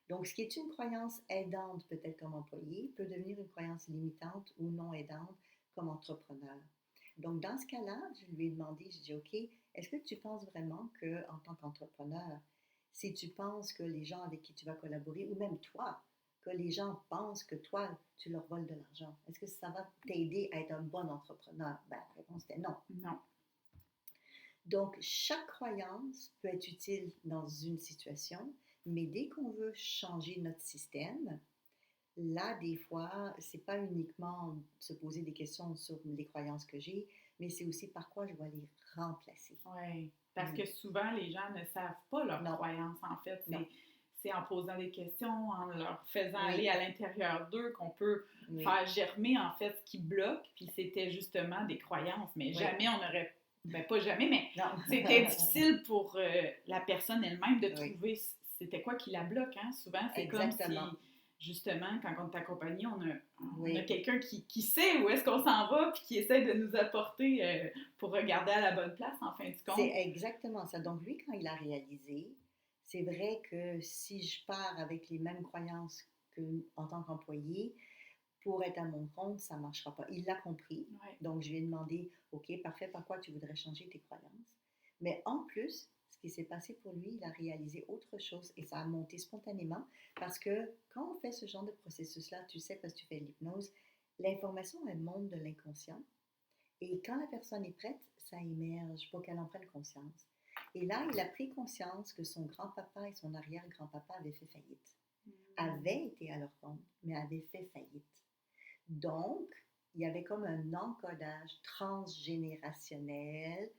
Donc, ce qui est une croyance aidante peut-être comme employé peut devenir une croyance limitante ou non aidante comme entrepreneur. Donc, dans ce cas-là, je lui ai demandé, je dis, OK, est-ce que tu penses vraiment qu'en tant qu'entrepreneur, si tu penses que les gens avec qui tu vas collaborer, ou même toi, que les gens pensent que toi, tu leur voles de l'argent, est-ce que ça va t'aider à être un bon entrepreneur? Ben, la réponse était non. Non. Donc, chaque croyance peut être utile dans une situation, mais dès qu'on veut changer notre système, là, des fois, c'est pas uniquement se poser des questions sur les croyances que j'ai, mais c'est aussi par quoi je vais les remplacer. Oui, parce que souvent, les gens ne savent pas leurs Non. croyances, en fait. Non. C'est en posant des questions, en leur faisant Oui. aller à l'intérieur d'eux qu'on peut faire germer, en fait, ce qui bloque. Puis c'était justement des croyances, mais jamais on aurait... Ben, pas jamais, mais c'était difficile pour la personne elle-même de trouver c'était quoi qui la bloque, hein? Souvent, c'est comme si, justement, quand on est accompagné, on a quelqu'un qui sait où est-ce qu'on s'en va puis qui essaie de nous apporter pour regarder à la bonne place, en fin de compte. C'est exactement ça. Donc, lui, quand il a réalisé, c'est vrai que si je pars avec les mêmes croyances qu'en tant qu'employé, pour être à mon compte, ça ne marchera pas. Il l'a compris. Ouais. Donc, je lui ai demandé, OK, parfait, par quoi tu voudrais changer tes croyances? Mais en plus, ce qui s'est passé pour lui, il a réalisé autre chose et ça a monté spontanément parce que quand on fait ce genre de processus-là, tu sais, parce que tu fais l'hypnose, l'information, elle monte de l'inconscient. Et quand la personne est prête, ça émerge pour qu'elle en prenne conscience. Et là, il a pris conscience que son grand-papa et son arrière-grand-papa avaient fait faillite. Avaient été à leur compte, mais avaient fait faillite. Donc, il y avait comme un encodage transgénérationnel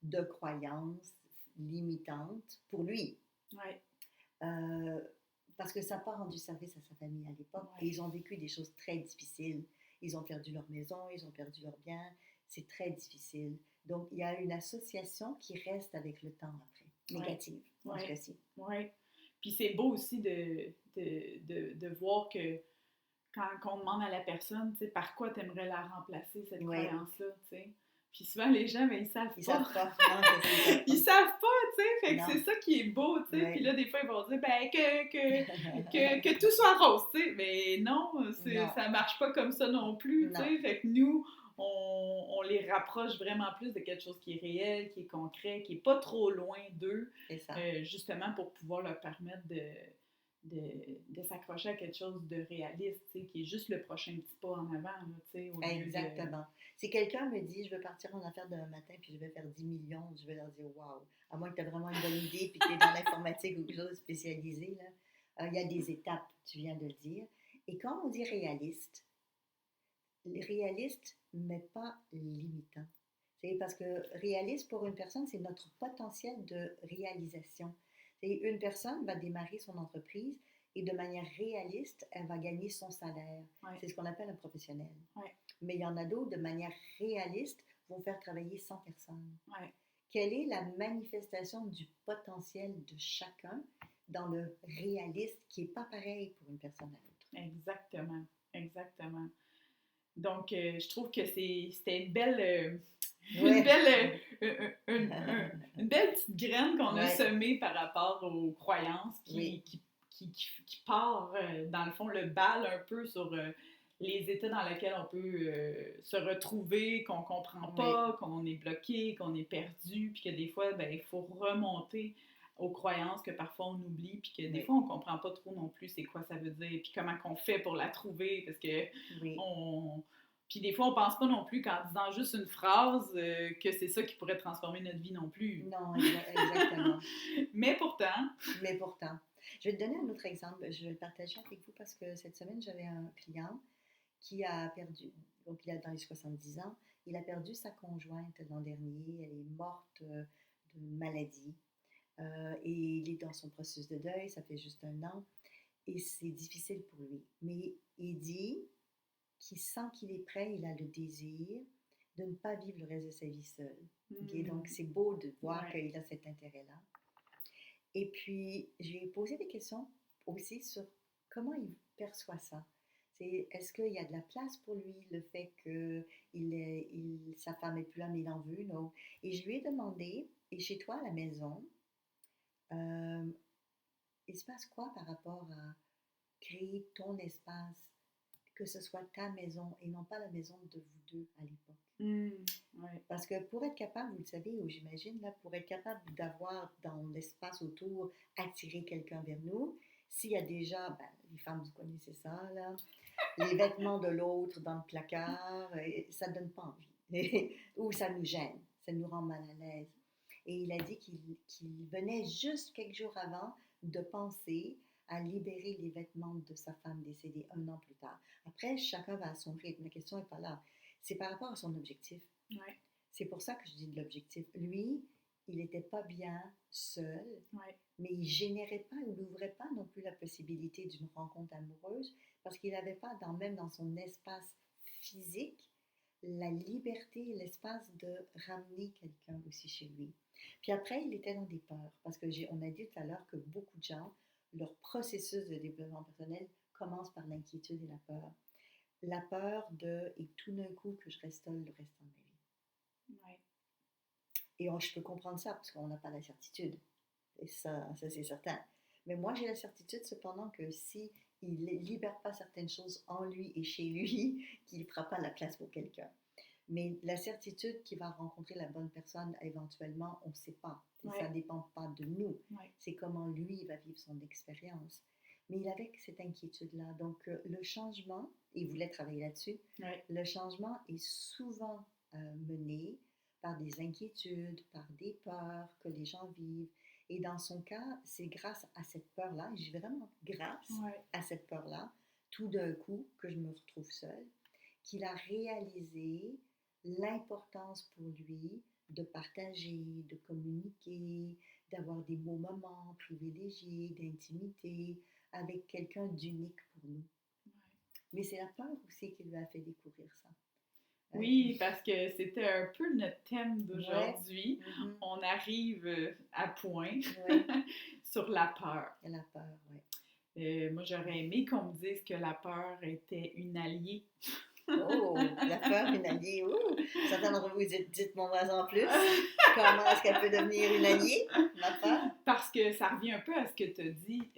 de croyances limitantes pour lui. Ouais. Parce que ça n'a pas rendu service à sa famille à l'époque. Et ils ont vécu des choses très difficiles. Ils ont perdu leur maison, ils ont perdu leurs biens. C'est très difficile. Donc, il y a une association qui reste avec le temps après, négative, dans ce cas-ci. Oui. Puis c'est beau aussi de voir que quand on demande à la personne, tu sais, par quoi tu aimerais la remplacer, cette croyance-là, tu sais. Puis souvent, les gens, ben, ils savent pas. Ils savent pas. Ils savent pas, tu sais. Fait que c'est ça qui est beau, tu sais. Puis là, des fois, ils vont dire, ben, que tout soit rose, tu sais. Mais non, ça marche pas comme ça non plus, tu sais. Fait que nous, on les rapproche vraiment plus de quelque chose qui est réel, qui est concret, qui est pas trop loin d'eux. Justement pour pouvoir leur permettre de s'accrocher à quelque chose de réaliste, tu sais, qui est juste le prochain petit pas en avant, là, tu sais, au lieu Exactement. Si quelqu'un me dit, je veux partir en affaires demain matin puis je vais faire 10 millions, je vais leur dire, waouh, à moins que tu aies vraiment une bonne idée puis que tu es dans l'informatique ou quelque chose de spécialisé, là, il y a des étapes, tu viens de le dire. Et quand on dit réaliste, mais pas limitant. C'est parce que réaliste pour une personne, c'est notre potentiel de réalisation. Et une personne va démarrer son entreprise et de manière réaliste, elle va gagner son salaire. C'est ce qu'on appelle un professionnel. Mais il y en a d'autres, de manière réaliste, vont faire travailler 100 personnes. Quelle est la manifestation du potentiel de chacun dans le réaliste qui n'est pas pareil pour une personne à l'autre? Exactement. Donc, je trouve que c'était une belle une Ouais. belle, une belle petite graine qu'on a Ouais. semée par rapport aux croyances Oui. qui part, dans le fond, le bal un peu sur les états dans lesquels on peut se retrouver, qu'on comprend Oui. pas, qu'on est bloqué, qu'on est perdu, puis que des fois, ben, il faut remonter aux croyances que parfois on oublie, puis que des Oui. fois on comprend pas trop non plus c'est quoi ça veut dire, puis comment qu'on fait pour la trouver, parce que Oui. on... Puis des fois on pense pas non plus qu'en disant juste une phrase que c'est ça qui pourrait transformer notre vie non plus. Non, exactement. Mais pourtant, Mais pourtant, je vais te donner un autre exemple. Je vais le partager avec vous parce que cette semaine, j'avais un client qui a perdu, donc il a dans les 70 ans, il a perdu sa conjointe l'an dernier. Elle est morte d'une maladie. Et il est dans son processus de deuil, ça fait juste 1 an. Et c'est difficile pour lui. Mais il dit qu'il sent qu'il est prêt, il a le désir de ne pas vivre le reste de sa vie seul. Okay? Donc c'est beau de voir ouais. qu'il a cet intérêt-là. Et puis, j'ai posé des questions aussi sur comment il perçoit ça. Est-ce qu'il y a de la place pour lui, le fait que sa femme n'est plus là, mais il en veut une autre? Et je lui ai demandé, et chez toi à la maison, euh, il se passe quoi par rapport à créer ton espace, que ce soit ta maison et non pas la maison de vous deux à l'époque? Ouais. Parce que pour être capable, vous le savez, ou j'imagine, là, pour être capable d'avoir dans l'espace autour, attirer quelqu'un vers nous, s'il y a déjà, ben, les femmes, vous connaissez ça, là, les vêtements de l'autre dans le placard, ça ne donne pas envie. Ou ça nous gêne, ça nous rend mal à l'aise. Et il a dit qu'il venait juste quelques jours avant de penser à libérer les vêtements de sa femme décédée 1 an plus tard. Après, chacun va à son rythme. La question n'est pas là. C'est par rapport à son objectif. Ouais. C'est pour ça que je dis de l'objectif. Lui, il n'était pas bien seul, Ouais. mais il générait pas, il n'ouvrait pas non plus la possibilité d'une rencontre amoureuse parce qu'il n'avait pas, même dans son espace physique, la liberté, l'espace de ramener quelqu'un aussi chez lui. Puis après, il était dans des peurs parce que on a dit tout à l'heure que beaucoup de gens, leur processus de développement personnel commence par l'inquiétude et la peur. La peur de, et tout d'un coup, que je reste seule le restant de ma vie. Ouais. Et je peux comprendre ça parce qu'on n'a pas la certitude. Et ça c'est certain. Mais moi, j'ai la certitude cependant que si il ne libère pas certaines choses en lui et chez lui, qu'il ne fera pas la place pour quelqu'un. Mais la certitude qu'il va rencontrer la bonne personne éventuellement, on ne sait pas. Ouais. Ça ne dépend pas de nous. Ouais. C'est comment lui va vivre son expérience. Mais il avait cette inquiétude-là. Donc, le changement, il voulait travailler là-dessus, ouais. Le changement est souvent mené par des inquiétudes, par des peurs que les gens vivent. Et dans son cas, c'est grâce à cette peur-là, et j'ai vraiment grâce à cette peur-là, tout d'un coup, que je me retrouve seule, qu'il a réalisé l'importance pour lui de partager, de communiquer, d'avoir des beaux moments privilégiés, d'intimité, avec quelqu'un d'unique pour nous. Ouais. Mais c'est la peur aussi qui lui a fait découvrir ça. Oui, parce que c'était un peu notre thème d'aujourd'hui. Ouais. Mm-hmm. On arrive à point sur la peur. La peur, oui. Moi, j'aurais aimé qu'on me dise que la peur était une alliée. Oh, la peur, une alliée. Certains d'entre vous dites-moi en plus. Comment est-ce qu'elle peut devenir une alliée, la peur? Parce que ça revient un peu à ce que tu as dit.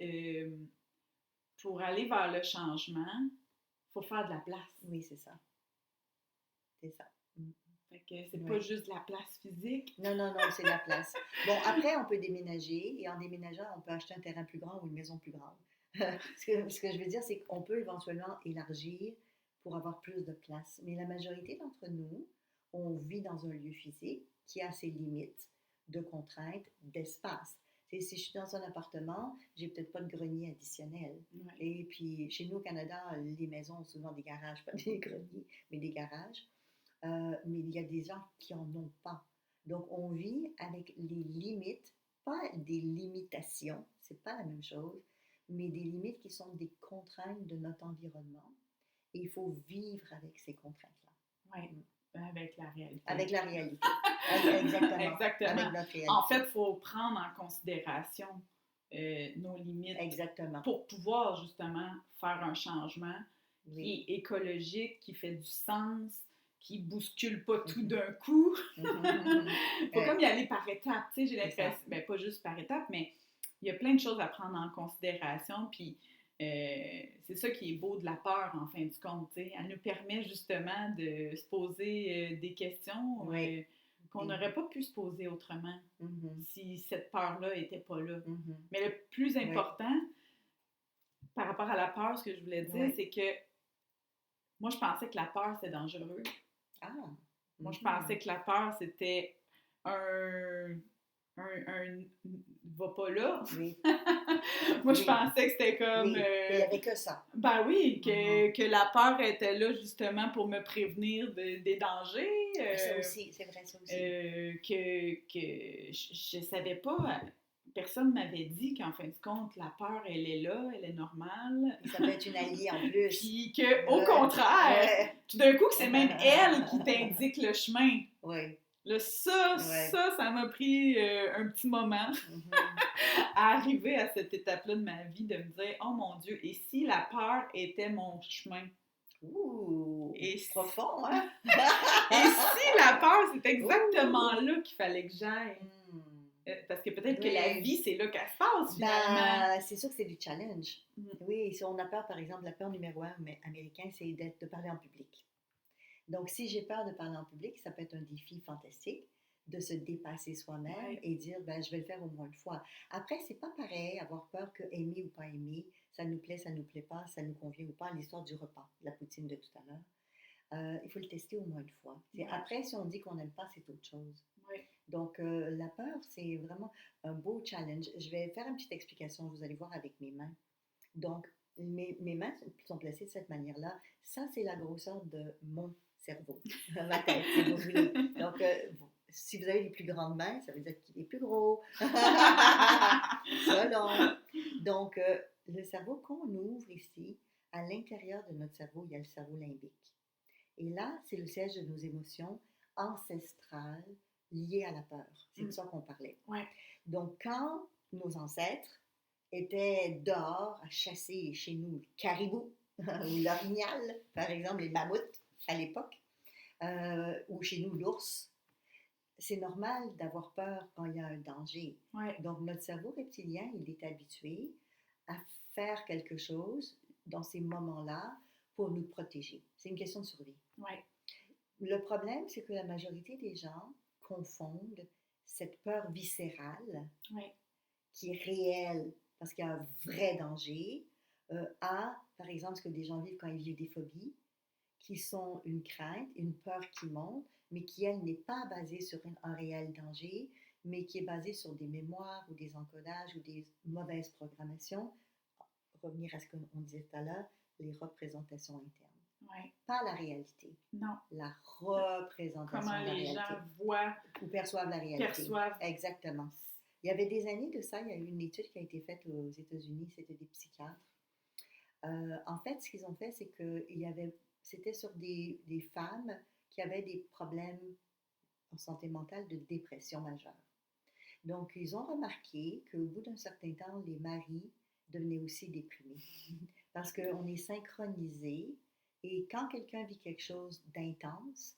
Pour aller vers le changement, il faut faire de la place. Oui, c'est ça. C'est ça. Fait que c'est pas juste la place physique. Non, c'est la place. Bon, après, on peut déménager et en déménageant, on peut acheter un terrain plus grand ou une maison plus grande. Ce que je veux dire, c'est qu'on peut éventuellement élargir pour avoir plus de place. Mais la majorité d'entre nous, on vit dans un lieu physique qui a ses limites de contraintes, d'espace. Si je suis dans un appartement, j'ai peut-être pas de grenier additionnel. Ouais. Et puis, chez nous au Canada, les maisons ont souvent des garages, pas des greniers, mais des garages. Mais il y a des gens qui n'en ont pas. Donc, on vit avec les limites, pas des limitations, c'est pas la même chose, mais des limites qui sont des contraintes de notre environnement. Et il faut vivre avec ces contraintes-là. Oui, avec la réalité. Avec la réalité. Exactement. Exactement. Avec notre réalité. En fait, il faut prendre en considération nos limites. Exactement. Pour pouvoir justement faire un changement qui est écologique, qui fait du sens, qui bouscule pas tout d'un coup. Faut comme y aller par étapes, tu sais, j'ai l'impression, ben pas juste par étapes, mais il y a plein de choses à prendre en considération, puis c'est ça qui est beau de la peur, en fin du compte, tu sais. Elle nous permet justement de se poser des questions qu'on n'aurait pas pu se poser autrement si cette peur-là n'était pas là. Mais le plus important, par rapport à la peur, ce que je voulais dire, c'est que moi, je pensais que la peur, c'était dangereux. Moi, je pensais que la peur, c'était un va pas là. Moi, je pensais que c'était comme... il n'y avait que ça. Ben oui, que la peur était là justement pour me prévenir des dangers. Ça aussi, c'est vrai, ça aussi. Que je savais pas... Personne ne m'avait dit qu'en fin de compte, la peur, elle est là, elle est normale. Et ça peut être une alliée en plus. Puis qu'au contraire, tout d'un coup, c'est même elle qui t'indique le chemin. Oui. Là, ça m'a pris un petit moment à arriver à cette étape-là de ma vie, de me dire, oh mon Dieu, et si la peur était mon chemin? Ouh, profond, hein? Et si la peur, c'est exactement là qu'il fallait que j'aille? Parce que peut-être que la vie, c'est là qu'elle se passe, finalement. C'est sûr que c'est du challenge. Oui, si on a peur, par exemple, la peur numéro 1 américain, c'est de parler en public. Donc, si j'ai peur de parler en public, ça peut être un défi fantastique de se dépasser soi-même et dire, je vais le faire au moins une fois. Après, c'est pas pareil, avoir peur que aimer ou pas aimer, ça nous plaît pas, ça nous convient ou pas, l'histoire du repas, la poutine de tout à l'heure. Il faut le tester au moins une fois. Après, si on dit qu'on n'aime pas, c'est autre chose. Donc, la peur, c'est vraiment un beau challenge. Je vais faire une petite explication, vous allez voir avec mes mains. Donc, mes mains sont placées de cette manière-là. Ça, c'est la grosseur de mon cerveau, ma tête, si vous voulez. Donc, si vous avez les plus grandes mains, ça veut dire qu'il est plus gros. Selon. Donc, le cerveau qu'on ouvre ici, à l'intérieur de notre cerveau, il y a le cerveau limbique. Et là, c'est le siège de nos émotions ancestrales liées à la peur. C'est de ça qu'on parlait. Donc, quand nos ancêtres étaient dehors à chasser chez nous le caribou ou l'orignal, par exemple, les mammouths à l'époque, ou chez nous l'ours, c'est normal d'avoir peur quand il y a un danger. Donc, notre cerveau reptilien, il est habitué à faire quelque chose dans ces moments-là pour nous protéger. C'est une question de survie. Le problème, c'est que la majorité des gens confondent cette peur viscérale, qui est réelle parce qu'il y a un vrai danger, à, par exemple, ce que des gens vivent quand ils vivent des phobies, qui sont une crainte, une peur qui monte, mais qui, elle, n'est pas basée sur un réel danger, mais qui est basée sur des mémoires ou des encodages ou des mauvaises programmations. Revenir à ce qu'on disait tout à l'heure, les représentations internes. Pas la réalité. Non. La représentation de la réalité. Comment les gens voient ou perçoivent la réalité. Exactement. Il y avait des années de ça, il y a eu une étude qui a été faite aux États-Unis, c'était des psychiatres. En fait, ce qu'ils ont fait, c'est que c'était sur des femmes qui avaient des problèmes en santé mentale de dépression majeure. Donc, ils ont remarqué qu'au bout d'un certain temps, les maris devenaient aussi déprimés parce qu'on est synchronisés et quand quelqu'un vit quelque chose d'intense,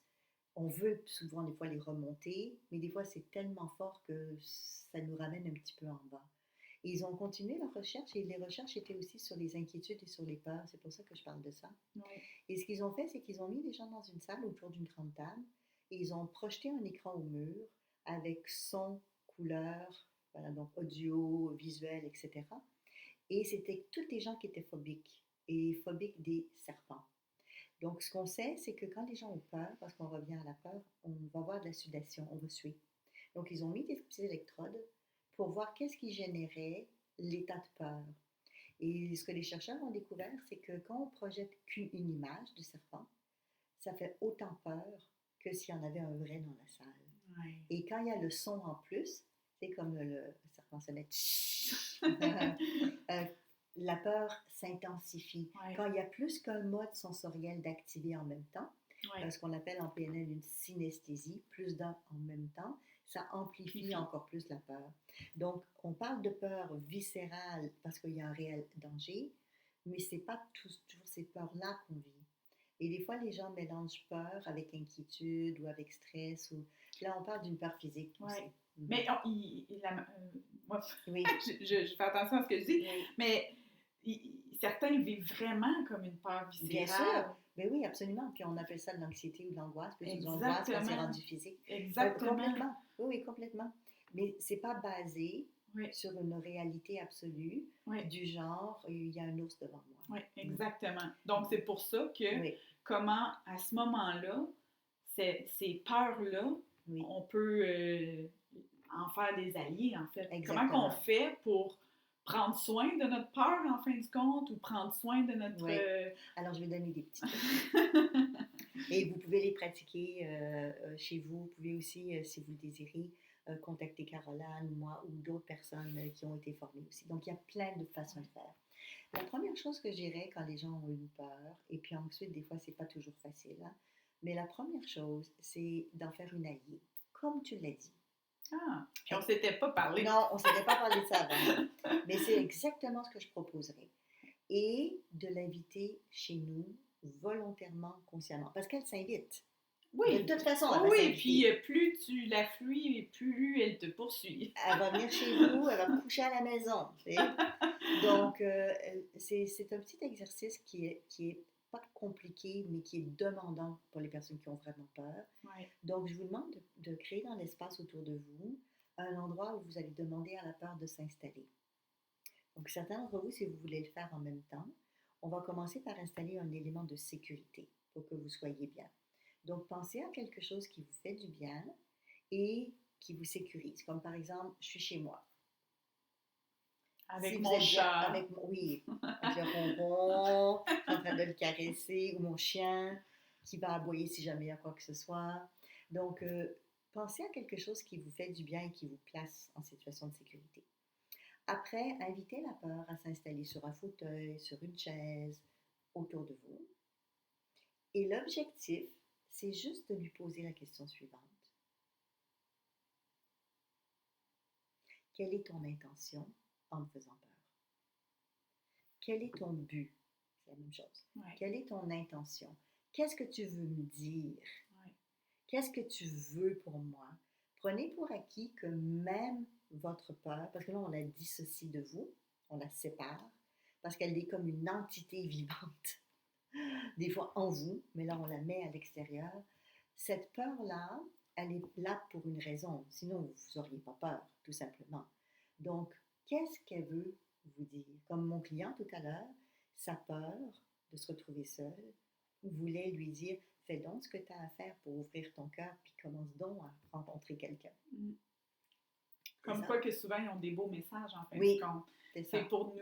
on veut souvent des fois les remonter, mais des fois c'est tellement fort que ça nous ramène un petit peu en bas. Et ils ont continué leur recherche et les recherches étaient aussi sur les inquiétudes et sur les peurs, c'est pour ça que je parle de ça. Et ce qu'ils ont fait, c'est qu'ils ont mis les gens dans une salle autour d'une grande table et ils ont projeté un écran au mur avec son, couleur, voilà, donc audio, visuel, etc. Et c'était tous des gens qui étaient phobiques et phobiques des serpents. Donc, ce qu'on sait, c'est que quand les gens ont peur, parce qu'on revient à la peur, on va avoir de la sudation, on va suer. Donc, ils ont mis des petits électrodes pour voir qu'est-ce qui générait l'état de peur. Et ce que les chercheurs ont découvert, c'est que quand on projette qu'une image du serpent, ça fait autant peur que s'il y en avait un vrai dans la salle. Et quand il y a le son en plus, c'est comme le serpent se met... la peur s'intensifie. Quand il y a plus qu'un mode sensoriel d'activer en même temps, ce qu'on appelle en PNL une synesthésie, plus d'un en même temps, ça amplifie encore plus la peur. Donc, on parle de peur viscérale parce qu'il y a un réel danger, mais ce n'est pas toujours ces peurs-là qu'on vit. Et des fois, les gens mélangent peur avec inquiétude ou avec stress. Ou... Là, on parle d'une peur physique aussi. Ouais. Mhm. Mais moi, Oui, je fais attention à ce que je dis, oui, mais certains le vivent vraiment comme une peur bien sûr. viscérale. Mais oui, absolument. Puis on appelle ça de l'anxiété ou de l'angoisse. Puis c'est de l'angoisse quand c'est Exactement. rendu physique. Exactement. Complètement. Oui, oui, complètement. Mais c'est pas basé Oui, sur une réalité absolue oui, du genre, il y a un ours devant oui, moi. exactement. Donc, c'est pour ça que Oui, comment, à ce moment-là, ces peurs-là, oui, on peut en faire des alliés, en fait. Comment qu'on exactement. fait pour prendre soin de notre peur, en fin de compte, ou prendre soin de notre... Oui. Alors, je vais donner des petits trucs. Et vous pouvez les pratiquer chez vous. Vous pouvez aussi, si vous le désirez, contacter Caroline, moi ou d'autres personnes qui ont été formées aussi. Donc, il y a plein de façons de faire. La première chose que je dirais quand les gens ont une peur, et puis ensuite, des fois, c'est pas toujours facile, hein, mais la première chose, c'est d'en faire une alliée, comme tu l'as dit. Ah, puis on s'était pas parlé. Non, on ne s'était pas parlé de ça avant, mais c'est exactement ce que je proposerais. Et de l'inviter chez nous volontairement, consciemment, parce qu'elle s'invite. De Oui, toute façon, elle oh va oui, puis s'inviter. plus tu la fuis, plus elle te poursuit. Elle va venir chez vous, elle va coucher à la maison. Tu sais. Donc, c'est un petit exercice qui est pas compliqué, mais qui est demandant pour les personnes qui ont vraiment peur. Ouais. Donc, je vous demande de créer dans l'espace autour de vous un endroit où vous allez demander à la peur de s'installer. Donc, certains d'entre vous, si vous voulez le faire en même temps, on va commencer par installer un élément de sécurité pour que vous soyez bien. Donc, pensez à quelque chose qui vous fait du bien et qui vous sécurise. Comme par exemple, je suis chez moi. Si Avec vous mon êtes bien chat. avec, oui, avec le ronron, je suis en train de le caresser, ou mon chien qui va aboyer si jamais il y a quoi que ce soit. Donc, pensez à quelque chose qui vous fait du bien et qui vous place en situation de sécurité. Après, invitez la peur à s'installer sur un fauteuil, sur une chaise, autour de vous. Et l'objectif, c'est juste de lui poser la question suivante. Quelle est ton intention en me faisant peur? Quel est ton but? C'est la même chose. Ouais. Quelle est ton intention? Qu'est-ce que tu veux me dire? Ouais. Qu'est-ce que tu veux pour moi? Prenez pour acquis que même votre peur, parce que là on la dissocie de vous, on la sépare, parce qu'elle est comme une entité vivante, des fois en vous, mais là on la met à l'extérieur. Cette peur-là, elle est là pour une raison, sinon vous n'auriez pas peur, tout simplement. Donc, qu'est-ce qu'elle veut vous dire? Comme mon client tout à l'heure, sa peur de se retrouver seul voulait lui dire, fais donc ce que tu as à faire pour ouvrir ton cœur, puis commence donc à rencontrer quelqu'un. Mm. C'est Comme ça? quoi que souvent, ils ont des beaux messages, en fin de Oui, compte. c'est C'est ça. pour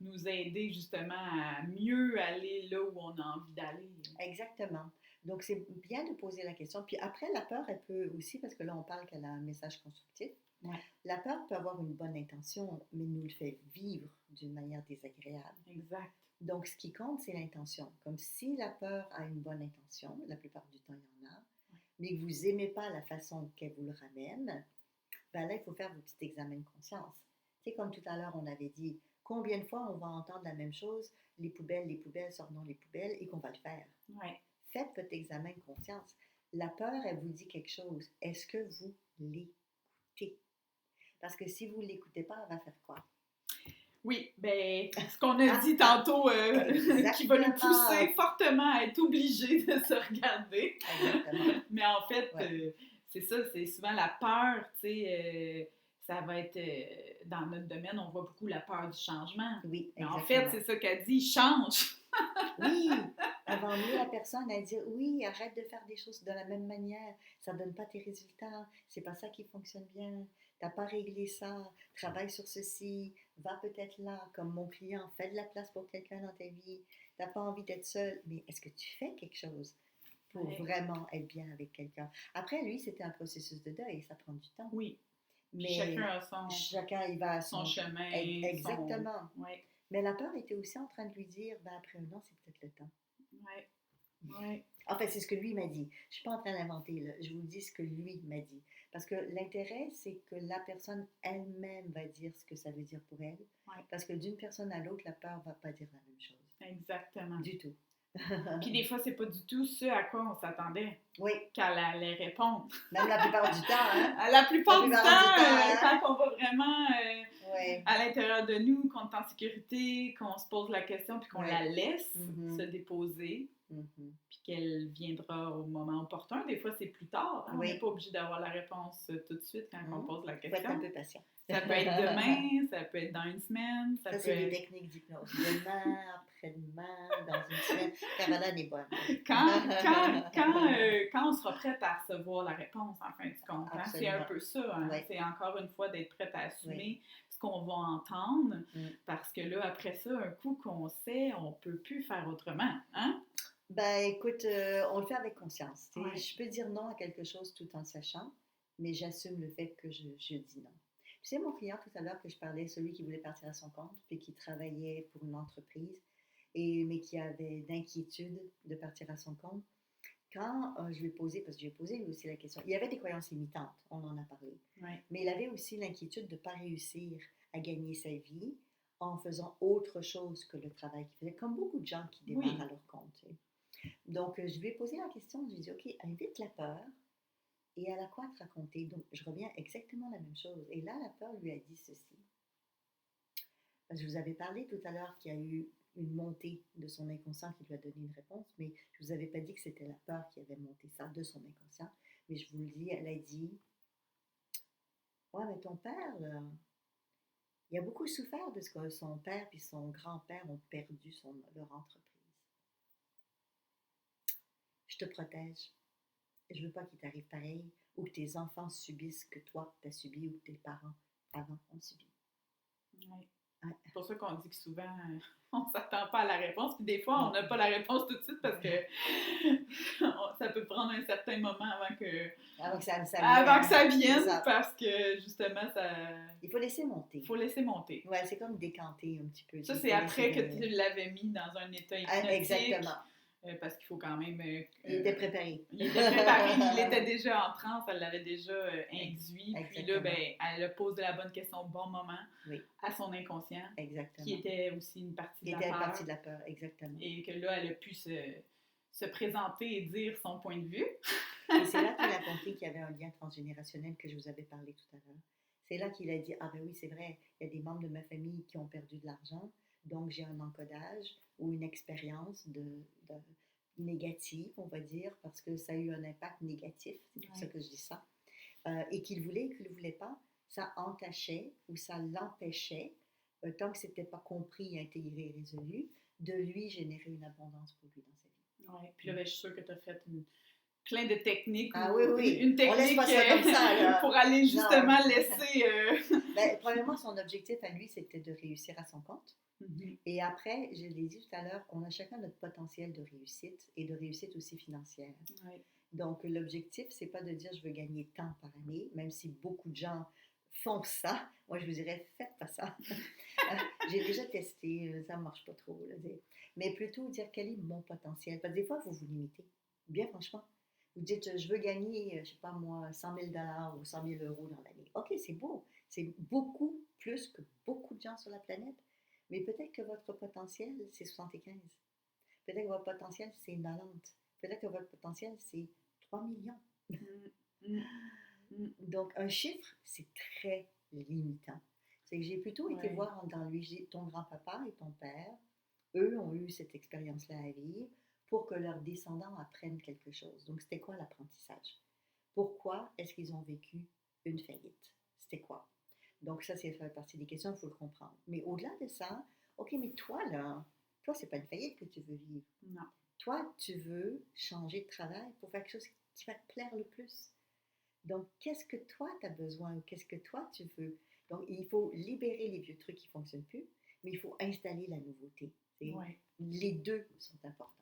nous aider, justement, à mieux aller là où on a envie d'aller. Exactement. Donc, c'est bien de poser la question. Puis après, la peur, elle peut aussi, parce que là, on parle qu'elle a un message constructif, Ouais. la peur peut avoir une bonne intention, mais nous le fait vivre d'une manière désagréable. Exact. Donc, ce qui compte, c'est l'intention. Comme si la peur a une bonne intention, la plupart du temps, il y en a, mais que vous n'aimez pas la façon qu'elle vous le ramène, ben là, il faut faire vos petits examens de conscience. Tu sais, comme tout à l'heure, on avait dit, combien de fois on va entendre la même chose, les poubelles, sortons les poubelles, et qu'on va le faire. Ouais. Faites votre examen de conscience. La peur, elle vous dit quelque chose. Est-ce que vous l'écoutez? Parce que si vous ne l'écoutez pas, elle va faire quoi? Oui, ben, ce qu'on a dit tantôt, qui va nous pousser fortement à être obligés de se regarder. Exactement. Mais en fait, Ouais. c'est ça, c'est souvent la peur, tu sais, ça va être, dans notre domaine, on voit beaucoup la peur du changement. Oui, Mais en exactement. fait, c'est ça qu'elle dit, change! Oui, elle va emmener la personne à dire oui, arrête de faire des choses de la même manière, ça ne donne pas tes résultats, c'est pas ça qui fonctionne bien, t'as pas réglé ça, travaille sur ceci, va peut-être là, comme mon client, fais de la place pour quelqu'un dans ta vie, t'as pas envie d'être seul, mais est-ce que tu fais quelque chose pour Ouais. vraiment être bien avec quelqu'un? Après, lui, c'était un processus de deuil, ça prend du temps. Oui. Puis Mais chacun il va à son chemin. Exactement. Ouais. Mais la peur était aussi en train de lui dire, ben après un an, c'est peut-être le temps. Ouais. Ouais. En fait, c'est ce que lui m'a dit. Je ne suis pas en train d'inventer, là. Je vous dis ce que lui m'a dit. Parce que l'intérêt, c'est que la personne elle-même va dire ce que ça veut dire pour elle. Ouais. Parce que d'une personne à l'autre, la peur ne va pas dire la même chose. Exactement. Du tout. Puis des fois, c'est pas du tout ce à quoi on s'attendait Oui, qu'elle allait répondre. même la plupart du temps, hein? La plupart du temps, hein? quand on va vraiment Oui, à l'intérieur de nous, qu'on est en sécurité, qu'on se pose la question, puis qu'on oui. la laisse se Mhm, déposer, mhm. puis qu'elle viendra au moment opportun. Des fois, c'est plus tard. Hein? On n'est Oui. pas obligé d'avoir la réponse tout de suite quand on pose la Il faut être un question. peu patient. Ça peut être demain, ça peut être dans une semaine, ça Ça, peut c'est des être... techniques d'hypnose. Demain, après-demain, dans une semaine. Caroline est bonne. Quand on sera prête à recevoir la réponse, en fin de compte. Hein? C'est un Absolument. peu ça. Hein? Oui. C'est encore une fois d'être prête à assumer Oui. ce qu'on va entendre, Mm. parce que là, après ça, un coup qu'on sait, on ne peut plus faire autrement. Hein? Ben, écoute, on le fait avec conscience. Ouais. Je peux dire non à quelque chose tout en sachant, mais j'assume le fait que je dis non. Tu sais, mon client tout à l'heure que je parlais, celui qui voulait partir à son compte, puis qui travaillait pour une entreprise, mais qui avait d'inquiétude de partir à son compte, quand je lui ai posé, parce que j'ai posé lui aussi la question, il y avait des croyances limitantes, on en a parlé, Ouais. mais il avait aussi l'inquiétude de ne pas réussir à gagner sa vie en faisant autre chose que le travail qu'il faisait, comme beaucoup de gens qui démarrent Oui. à leur compte. Tu sais. Donc, je lui ai posé la question, je lui ai dit, OK, invite la peur et elle a quoi te raconter? Donc, je reviens exactement à la même chose. Et là, la peur lui a dit ceci. Je vous avais parlé tout à l'heure qu'il y a eu une montée de son inconscient qui lui a donné une réponse, mais je ne vous avais pas dit que c'était la peur qui avait monté ça de son inconscient. Mais je vous le dis, elle a dit, ouais, mais ton père, là, il a beaucoup souffert de ce que son père et son grand-père ont perdu leur entreprise. Je te protège. Je veux pas qu'il t'arrive pareil, ou que tes enfants subissent ce que toi, tu as subi, ou que tes parents avant ont subi. Ouais. Ouais. C'est pour ça qu'on dit que souvent, on ne s'attend pas à la réponse. Puis des fois, on n'a pas la réponse tout de suite parce que ça peut prendre un certain moment avant que ça vienne, parce que justement, il faut laisser monter. Il faut laisser monter. Ouais, c'est comme décanter un petit peu. Ça, c'est après que tu l'avais mis dans un état hypnotique. Exactement. Parce qu'il faut quand même... il était préparé. Il était déjà en transe, elle l'avait déjà induit. Exactement. Puis là, ben, elle a posé la bonne question au bon moment à son inconscient. Exactement. Qui était aussi une partie de la peur. Qui était une partie de la peur, exactement. Et que là, elle a pu se présenter et dire son point de vue. Et c'est là qu'il a compris qu'il y avait un lien transgénérationnel que je vous avais parlé tout à l'heure. C'est là qu'il a dit, ah ben oui, c'est vrai, il y a des membres de ma famille qui ont perdu de l'argent, donc j'ai un encodage ou une expérience de négative, on va dire, parce que ça a eu un impact négatif, c'est pour ça que je dis ça, et qu'il voulait ou qu'il ne voulait pas, ça entachait ou ça l'empêchait, tant que ce n'était pas compris, intégré, résolu, de lui générer une abondance pour lui dans sa vie. Oui, puis là, ben, je suis sûre que tu as fait plein de techniques. Ah oui. Une technique on laisse pas ça comme ça, là. Pour aller justement laisser... Ben, premièrement, son objectif à lui, c'était de réussir à son compte. Mm-hmm. Et après, je l'ai dit tout à l'heure, on a chacun notre potentiel de réussite et de réussite aussi financière. Oui. Donc, l'objectif, c'est pas de dire je veux gagner tant par année, même si beaucoup de gens font ça. Moi, je vous dirais, faites pas ça. J'ai déjà testé, ça ne marche pas trop. Là, mais plutôt dire quel est mon potentiel. Parce que des fois, vous vous limitez. Bien franchement. Vous dites, je veux gagner, je ne sais pas moi, 100 000 $ ou 100 000 € dans l'année. OK, c'est beau. C'est beaucoup plus que beaucoup de gens sur la planète. Mais peut-être que votre potentiel, c'est 75. Peut-être que votre potentiel, c'est 90. Peut-être que votre potentiel, c'est 3 millions. Donc, un chiffre, c'est très limitant. C'est que j'ai plutôt été voir dans lui, ton grand-papa et ton père, eux ont eu cette expérience-là à vivre pour que leurs descendants apprennent quelque chose. Donc, c'était quoi l'apprentissage? Pourquoi est-ce qu'ils ont vécu une faillite? C'était quoi? Donc, ça, c'est fait partie des questions, il faut le comprendre. Mais au-delà de ça, OK, mais toi, là, toi, c'est pas une faillite que tu veux vivre. Non. Toi, tu veux changer de travail pour faire quelque chose qui va te plaire le plus. Donc, qu'est-ce que toi, tu as besoin ou qu'est-ce que toi, tu veux? Donc, il faut libérer les vieux trucs qui ne fonctionnent plus, mais il faut installer la nouveauté. Les deux sont importants.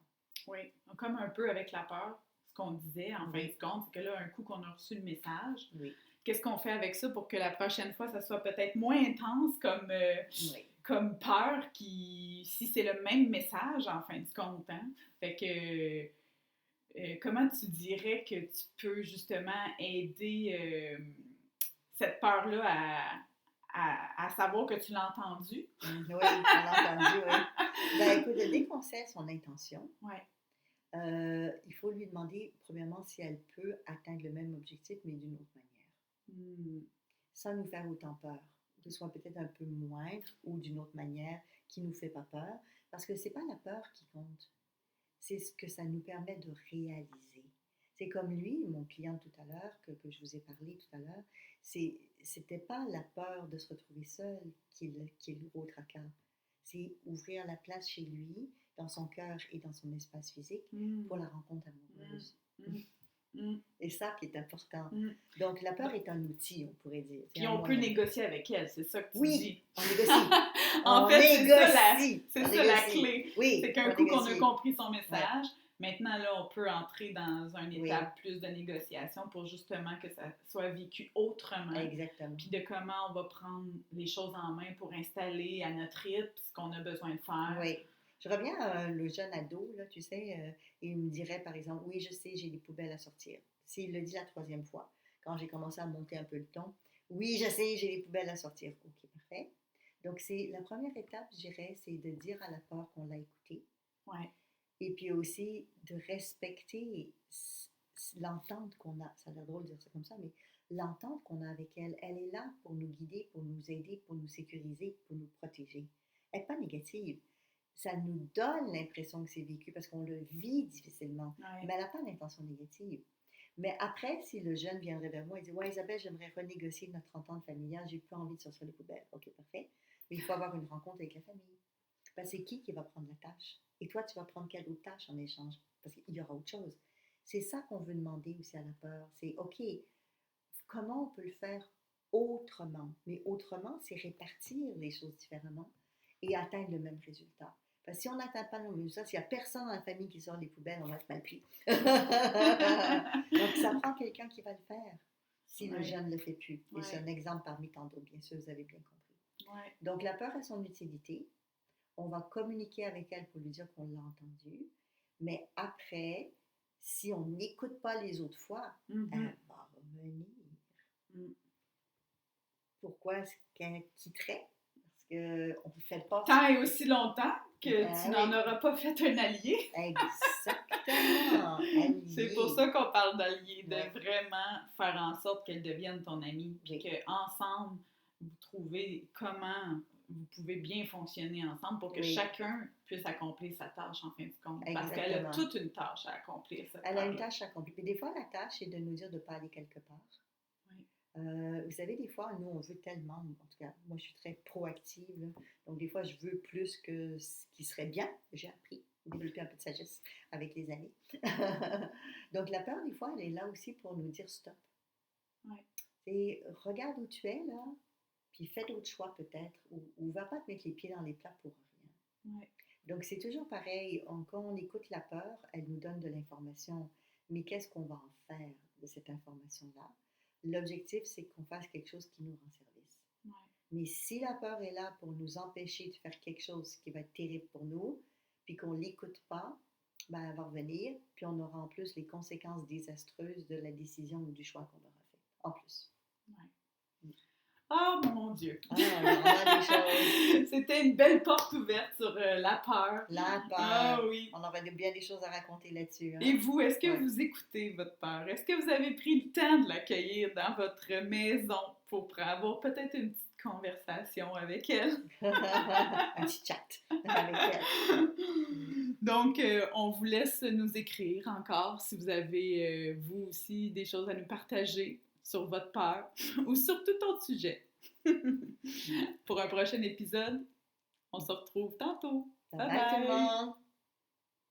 Oui, comme un peu avec la peur, ce qu'on disait en fin de compte, c'est que là, un coup qu'on a reçu le message, qu'est-ce qu'on fait avec ça pour que la prochaine fois, ça soit peut-être moins intense comme peur, si c'est le même message en fin de compte. Hein? Fait que, comment tu dirais que tu peux justement aider cette peur-là à savoir que tu l'as entendu? Oui, on l'a entendu, oui. Ben écoute, dès qu'on sait son intention, Ouais. il faut lui demander, premièrement, si elle peut atteindre le même objectif, mais d'une autre manière, Hmm. sans nous faire autant peur, que ce soit peut-être un peu moindre ou d'une autre manière qui ne nous fait pas peur, parce que c'est pas la peur qui compte, c'est ce que ça nous permet de réaliser. C'est comme lui, mon client tout à l'heure, que je vous ai parlé tout à l'heure, c'était pas la peur de se retrouver seul qui est le gros tracas. C'est ouvrir la place chez lui, dans son cœur et dans son espace physique, Hmm. pour la rencontre amoureuse. Hmm. Hmm. Et ça qui est important. Hmm. Donc la peur est un outil, on pourrait dire. C'est Puis un on peut moyen. négocier avec elle, c'est ça que tu Oui, dis. on négocie. En On fait, c'est ça la, négocie. c'est On ça la négocie. clé. Oui, C'est qu'un on coup qu'on a négocie. compris son message, maintenant là, on peut entrer dans une Oui, étape plus de négociation pour justement que ça soit vécu autrement. exactement. Puis de comment on va prendre les choses en main pour installer à notre rythme ce qu'on a besoin de faire. Oui. Je reviens à le jeune ado, là, tu sais, il me dirait par exemple, oui, je sais, j'ai des poubelles à sortir. S'il le dit la troisième fois, quand j'ai commencé à monter un peu le ton, oui, je sais, j'ai des poubelles à sortir. Ok, parfait. Donc, c'est la première étape, je dirais, c'est de dire à la peur qu'on l'a écouté. Ouais. Et puis aussi de respecter l'entente qu'on a. Ça a l'air drôle de dire ça comme ça, mais l'entente qu'on a avec elle, elle est là pour nous guider, pour nous aider, pour nous sécuriser, pour nous protéger. Elle n'est pas négative. Ça nous donne l'impression que c'est vécu parce qu'on le vit difficilement. Ouais. Mais elle n'a pas d'intention négative. Mais après, si le jeune viendrait vers moi et dit « Ouais, Isabelle, j'aimerais renégocier notre entente familiale, j'ai plus envie de sortir les poubelles. » Ok, parfait. Mais il faut avoir une rencontre avec la famille. Ben, c'est qui va prendre la tâche? Et toi, tu vas prendre quelle autre tâche en échange? Parce qu'il y aura autre chose. C'est ça qu'on veut demander aussi à la peur. C'est OK, comment on peut le faire autrement? Mais autrement, c'est répartir les choses différemment et atteindre le même résultat. Parce que si on n'atteint pas le même résultat, s'il n'y a personne dans la famille qui sort les poubelles, on va être mal pris. Donc, ça prend quelqu'un qui va le faire si le jeune ne le fait plus. Et c'est un exemple parmi tant d'autres, bien sûr, vous avez bien compris. Ouais. Donc, la peur a son utilité. On va communiquer avec elle pour lui dire qu'on l'a entendu. Mais après, si on n'écoute pas les autres fois, elle va revenir. Pourquoi est-ce qu'elle quitterait? Parce qu'on ne fait pas... Tant et aussi longtemps que tu n'en auras pas fait un allié. Exactement. C'est pour ça qu'on parle d'allié, de vraiment faire en sorte qu'elle devienne ton amie. Puis qu'ensemble, vous trouvez comment vous pouvez bien fonctionner ensemble pour que chacun puisse accomplir sa tâche en fin de compte. Exactement. Parce qu'elle a toute une tâche à accomplir. Elle a une tâche à accomplir. Puis des fois, la tâche, c'est de nous dire de ne pas aller quelque part. Vous savez, des fois, nous, on veut tellement, en tout cas, moi, je suis très proactive, là. Donc des fois, je veux plus que ce qui serait bien. J'ai appris, développer un peu de sagesse avec les années. Donc la peur, des fois, elle est là aussi pour nous dire stop. Et regarde où tu es, là, puis fais d'autres choix peut-être, ou va pas te mettre les pieds dans les plats pour rien. Donc c'est toujours pareil, quand on écoute la peur, elle nous donne de l'information, mais qu'est-ce qu'on va en faire de cette information-là? L'objectif, c'est qu'on fasse quelque chose qui nous rend service. Mais si la peur est là pour nous empêcher de faire quelque chose qui va être terrible pour nous, puis qu'on ne l'écoute pas, ben elle va revenir, puis on aura en plus les conséquences désastreuses de la décision ou du choix qu'on aura fait, en plus. Oh mon Dieu! Ah, il y a vraiment des choses. C'était une belle porte ouverte sur la peur. La peur. Ah oui. On aurait bien des choses à raconter là-dessus. Hein? Et vous, est-ce que vous écoutez votre peur? Est-ce que vous avez pris le temps de l'accueillir dans votre maison pour avoir peut-être une petite conversation avec elle? Un petit chat avec elle. Donc, on vous laisse nous écrire encore si vous avez, vous aussi, des choses à nous partager sur votre peur ou sur tout autre sujet. Pour un prochain épisode, on se retrouve tantôt. Bye bye tout le monde!